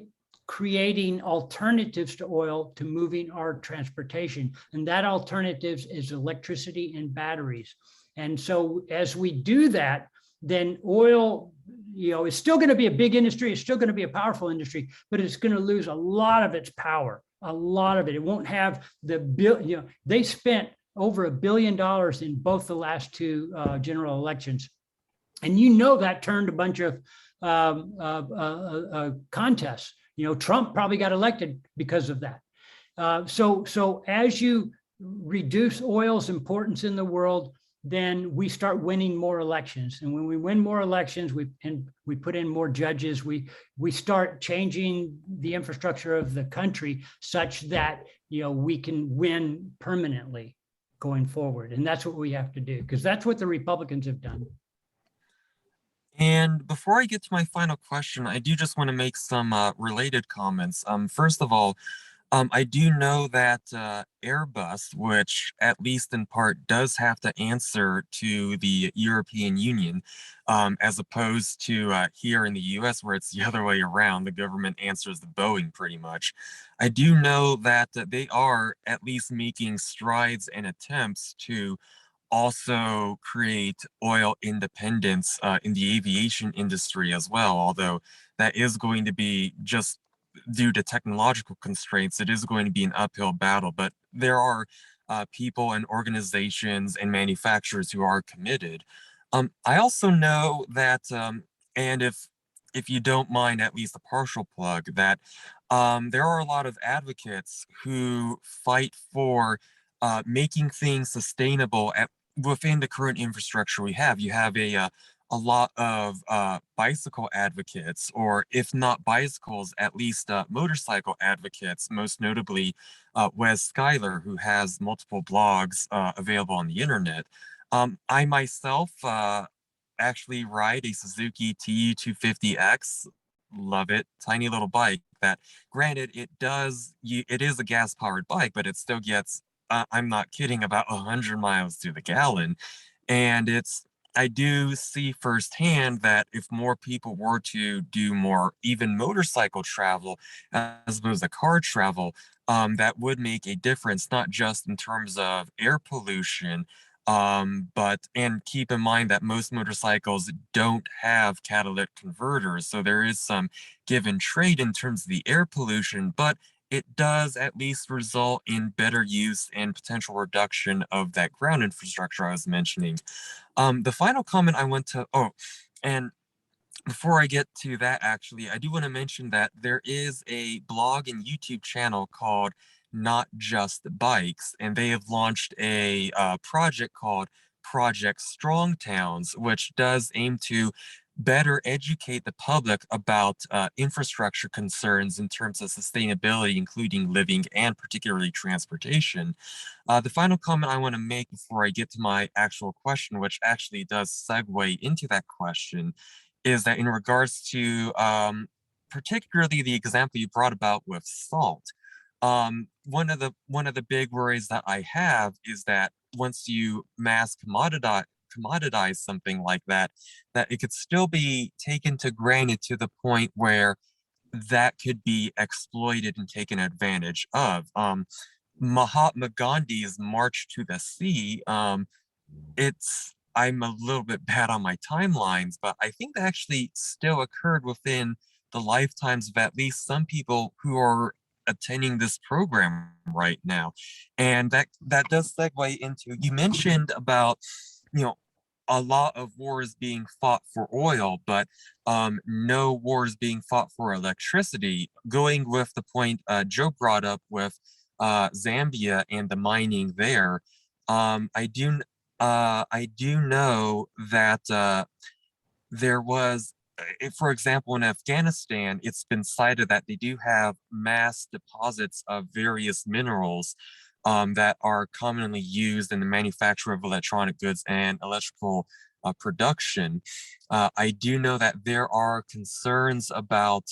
creating alternatives to oil to moving our transportation. And that alternatives is electricity and batteries. And so as we do that, then oil, is still going to be a big industry. It's still going to be a powerful industry, but it's going to lose a lot of its power, a lot of it. It won't have they spent over $1 billion in both the last two general elections. And that turned a bunch of contests. Trump probably got elected because of that. So as you reduce oil's importance in the world, then we start winning more elections. And when we win more elections, we put in more judges, we start changing the infrastructure of the country such that we can win permanently going forward. And that's what we have to do, because that's what the Republicans have done. And before I get to my final question, I do just want to make some related comments. First of all, I do know that Airbus, which at least in part does have to answer to the European Union, as opposed to here in the US where it's the other way around, the government answers the Boeing pretty much. I do know that they are at least making strides and attempts to also create oil independence in the aviation industry as well, although that is going to be just due to technological constraints, it is going to be an uphill battle, but there are people and organizations and manufacturers who are committed. I also know that, and if you don't mind at least a partial plug, that there are a lot of advocates who fight for making things sustainable within the current infrastructure we have. You have a lot of bicycle advocates, or if not bicycles, at least motorcycle advocates, most notably Wes Schuyler, who has multiple blogs available on the internet. I myself actually ride a Suzuki TU250X. Love it. Tiny little bike that, granted, it is a gas powered bike, but it still gets, I'm not kidding, about 100 miles to the gallon. And I do see firsthand that if more people were to do more even motorcycle travel as opposed to car travel, that would make a difference, not just in terms of air pollution, and keep in mind that most motorcycles don't have catalytic converters, so there is some give and trade in terms of the air pollution, but it does at least result in better use and potential reduction of that ground infrastructure I was mentioning. The final comment I want to, and before I get to that, actually, I do want to mention that there is a blog and YouTube channel called Not Just Bikes, and they have launched a project called Project Strong Towns, which does aim to better educate the public about infrastructure concerns in terms of sustainability, including living and particularly transportation. The final comment I want to make before I get to my actual question, which actually does segue into that question, is that in regards to particularly the example you brought about with salt, one of the big worries that I have is that once you mass commoditize something like that, that it could still be taken to granted to the point where that could be exploited and taken advantage of. Mahatma Gandhi's March to the Sea, I'm a little bit bad on my timelines, but I think that actually still occurred within the lifetimes of at least some people who are attending this program right now. And that does segue into, you mentioned about, a lot of wars being fought for oil, but no wars being fought for electricity. Going with the point Joe brought up with Zambia and the mining there, I do know that there was, for example, in Afghanistan, it's been cited that they do have mass deposits of various minerals that are commonly used in the manufacture of electronic goods and electrical production. I do know that there are concerns about,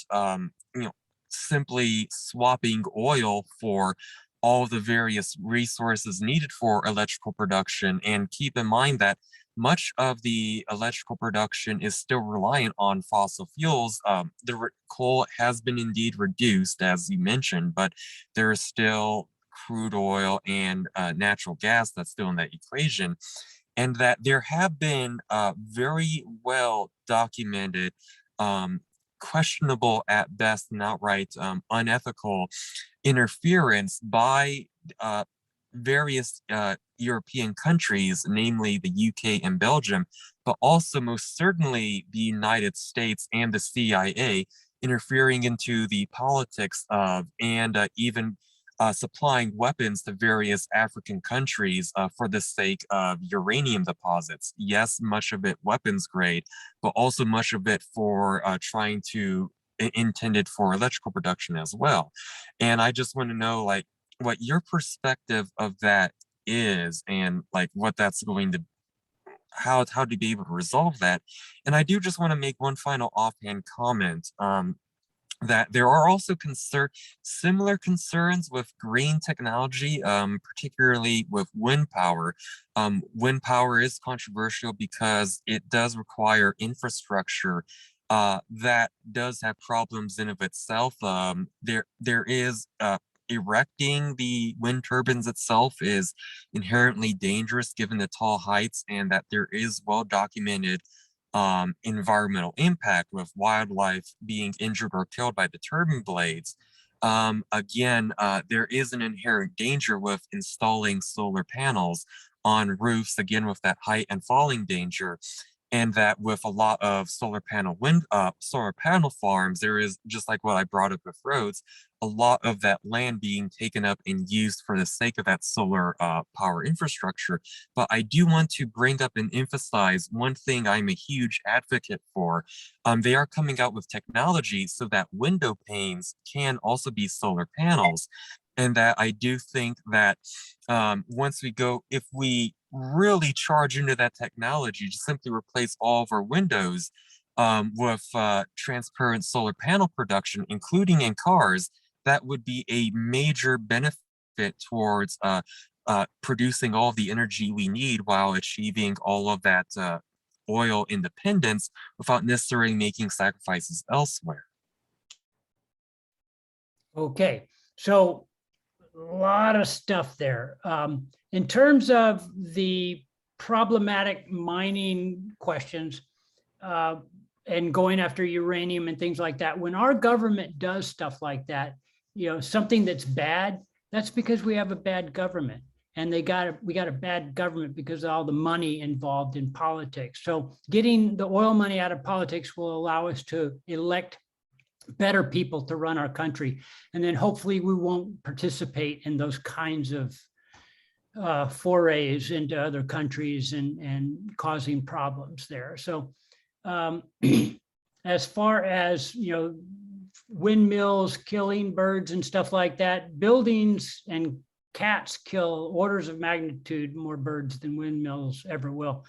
simply swapping oil for all the various resources needed for electrical production. And keep in mind that much of the electrical production is still reliant on fossil fuels. Coal has been indeed reduced, as you mentioned, but there is still crude oil and natural gas that's still in that equation. And that there have been very well documented, questionable at best and outright unethical interference by various European countries, namely the UK and Belgium, but also most certainly the United States and the CIA, interfering into the politics of and even supplying weapons to various African countries for the sake of uranium deposits. Yes, much of it weapons grade, but also much of it for trying to intended for electrical production as well. And I just want to know, like, what your perspective of that is, and like what that's going to, how to be able to resolve that. And I do just want to make one final offhand comment. That there are also similar concerns with green technology, particularly with wind power. Wind power is controversial because it does require infrastructure that does have problems in of itself. There is erecting the wind turbines itself is inherently dangerous given the tall heights, and that there is well documented environmental impact with wildlife being injured or killed by the turbine blades. Again, there is an inherent danger with installing solar panels on roofs, again, with that height and falling danger. and that with a lot of solar panel farms, there is, just like what I brought up with roads, a lot of that land being taken up and used for the sake of that solar power infrastructure. But I do want to bring up and emphasize one thing I'm a huge advocate for. They are coming out with technology so that window panes can also be solar panels. And that I do think that if we really charge into that technology, just simply replace all of our windows with transparent solar panel production, including in cars, that would be a major benefit towards producing all the energy we need while achieving all of that oil independence without necessarily making sacrifices elsewhere. Okay, so a lot of stuff there. In terms of the problematic mining questions and going after uranium and things like that, when our government does stuff like that, something that's bad, that's because we have a bad government. And we got a bad government because of all the money involved in politics. So getting the oil money out of politics will allow us to elect better people to run our country. And then hopefully we won't participate in those kinds of forays into other countries and causing problems there. So as far as, windmills killing birds and stuff like that, buildings and cats kill orders of magnitude more birds than windmills ever will.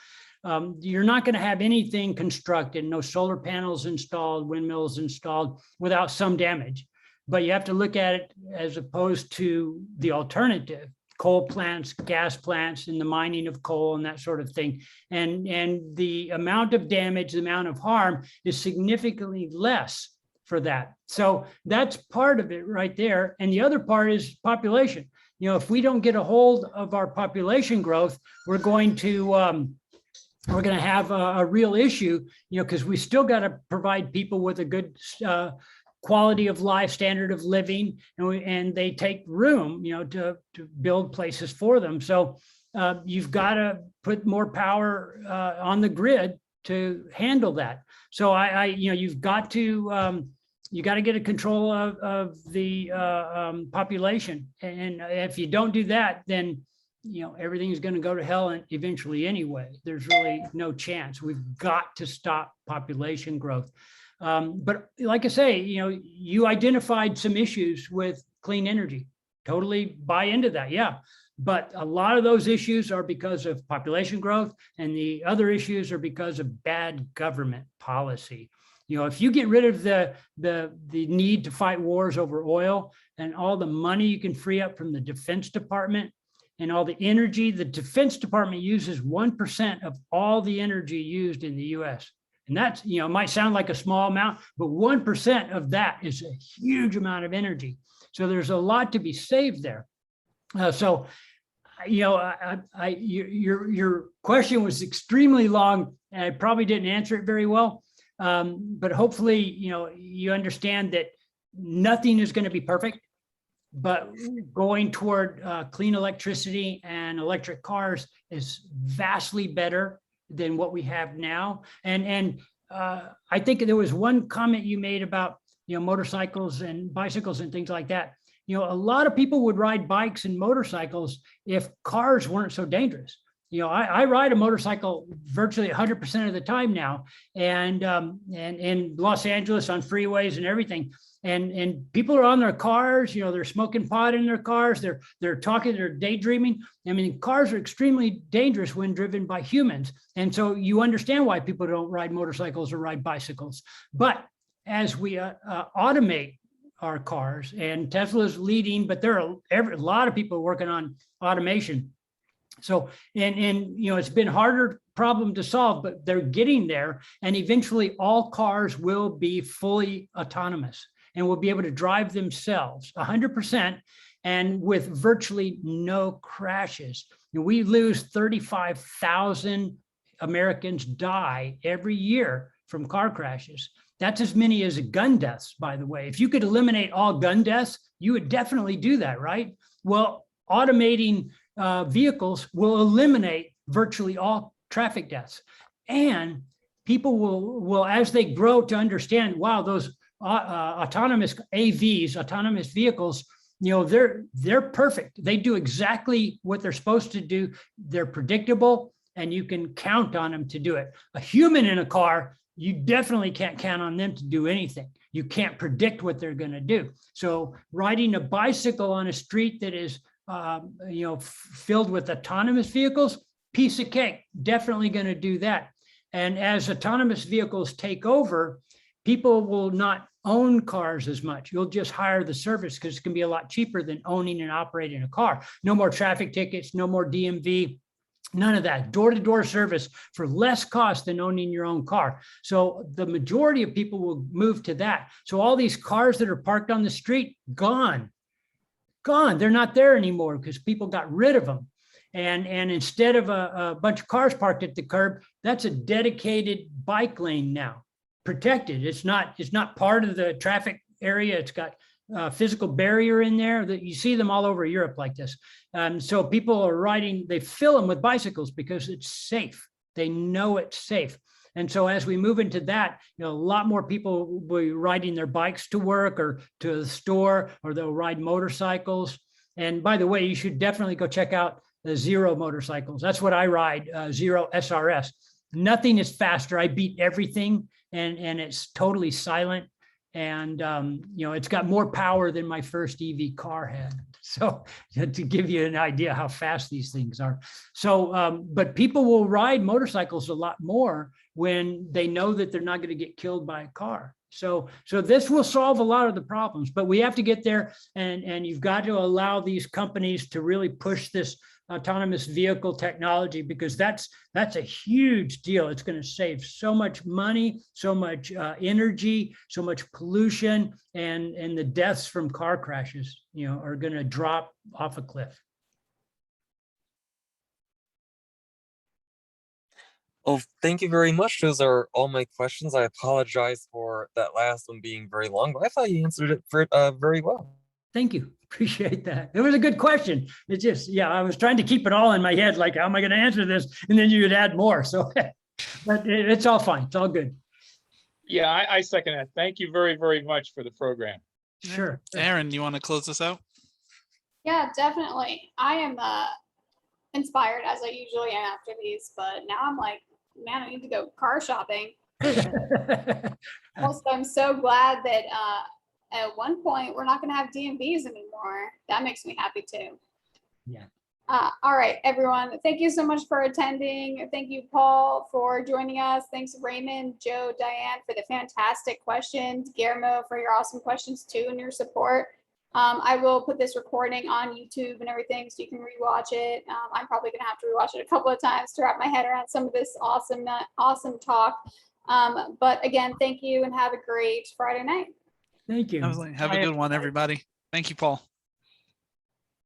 You're not going to have anything constructed, no solar panels installed, windmills installed without some damage. But you have to look at it as opposed to the alternative, coal plants, gas plants, and the mining of coal and that sort of thing. And the amount of damage, the amount of harm is significantly less for that. So that's part of it right there. And the other part is population. If we don't get a hold of our population growth, we're going to have a real issue, because we still got to provide people with a good quality of life, standard of living, and they take room, to build places for them. So you've got to put more power on the grid to handle that. So you've got to get a control of the population, and if you don't do that, then everything's going to go to hell and eventually anyway. There's really no chance. We've got to stop population growth. But like I say, you identified some issues with clean energy. Totally buy into that. Yeah. But a lot of those issues are because of population growth, and the other issues are because of bad government policy. If you get rid of the need to fight wars over oil and all the money you can free up from the Defense Department and all the energy, the Defense Department uses 1% of all the energy used in the US. And that's, might sound like a small amount, but 1% of that is a huge amount of energy. So there's a lot to be saved there. Your question was extremely long, and I probably didn't answer it very well. But hopefully, you understand that nothing is going to be perfect, but going toward clean electricity and electric cars is vastly better than what we have now. And I think there was one comment you made about, motorcycles and bicycles and things like that. A lot of people would ride bikes and motorcycles if cars weren't so dangerous. I ride a motorcycle virtually 100% of the time now, and in Los Angeles on freeways and everything. And people are on their cars, they're smoking pot in their cars, they're talking, they're daydreaming. I mean, cars are extremely dangerous when driven by humans. And so you understand why people don't ride motorcycles or ride bicycles. But as we automate our cars, and Tesla's leading, but there are a lot of people working on automation. So, and it's been a harder problem to solve, but they're getting there. And eventually all cars will be fully autonomous and will be able to drive themselves 100% and with virtually no crashes. We lose 35,000 Americans die every year from car crashes. That's as many as gun deaths, by the way. If you could eliminate all gun deaths, you would definitely do that, right? Well, automating vehicles will eliminate virtually all traffic deaths. And people will as they grow to understand, wow, those autonomous AVs, autonomous vehicles, they're perfect. They do exactly what they're supposed to do. They're predictable, and you can count on them to do it. A human in a car, you definitely can't count on them to do anything. You can't predict what they're going to do. So riding a bicycle on a street that is filled with autonomous vehicles, piece of cake, definitely going to do that. And as autonomous vehicles take over, people will not own cars as much. You'll just hire the service because it can be a lot cheaper than owning and operating a car. No more traffic tickets, no more DMV, none of that. Door-to-door service for less cost than owning your own car. So the majority of people will move to that. So all these cars that are parked on the street, gone. They're not there anymore because people got rid of them. And instead of a bunch of cars parked at the curb, that's a dedicated bike lane now, protected. It's not part of the traffic area. It's got a physical barrier in there that you see them all over Europe like this. So people are riding, they fill them with bicycles because it's safe. They know it's safe. And so as we move into that, a lot more people will be riding their bikes to work or to the store, or they'll ride motorcycles. And by the way, you should definitely go check out the Zero motorcycles. That's what I ride, Zero SRS. Nothing is faster. I beat everything, and it's totally silent. And, it's got more power than my first EV car had. So to give you an idea how fast these things are. So, but people will ride motorcycles a lot more when they know that they're not going to get killed by a car. So this will solve a lot of the problems, but we have to get there, and you've got to allow these companies to really push this autonomous vehicle technology, because that's a huge deal. It's going to save so much money, so much energy, so much pollution, and the deaths from car crashes, are going to drop off a cliff. Oh, thank you very much. Those are all my questions. I apologize for that last one being very long, but I thought you answered it very well. Thank you. Appreciate that. It was a good question. It's just, I was trying to keep it all in my head, like, how am I going to answer this? And then you would add more. So, but it's all fine. It's all good. Yeah, I second that. Thank you very, very much for the program. Sure. Aaron, you want to close this out? Yeah, definitely. I am inspired, as I usually am after these, but now I'm like, man, I need to go car shopping. Also, I'm so glad that at one point we're not going to have DMVs anymore. That makes me happy too. Yeah. All right, everyone. Thank you so much for attending. Thank you, Paul, for joining us. Thanks, Raymond, Joe, Diane, for the fantastic questions. Guillermo, for your awesome questions too, and your support. I will put this recording on YouTube and everything, so you can rewatch it. I'm probably going to have to rewatch it a couple of times to wrap my head around some of this awesome talk. But again, thank you, and have a great Friday night. Thank you. Have a good one, everybody. Thank you, Paul.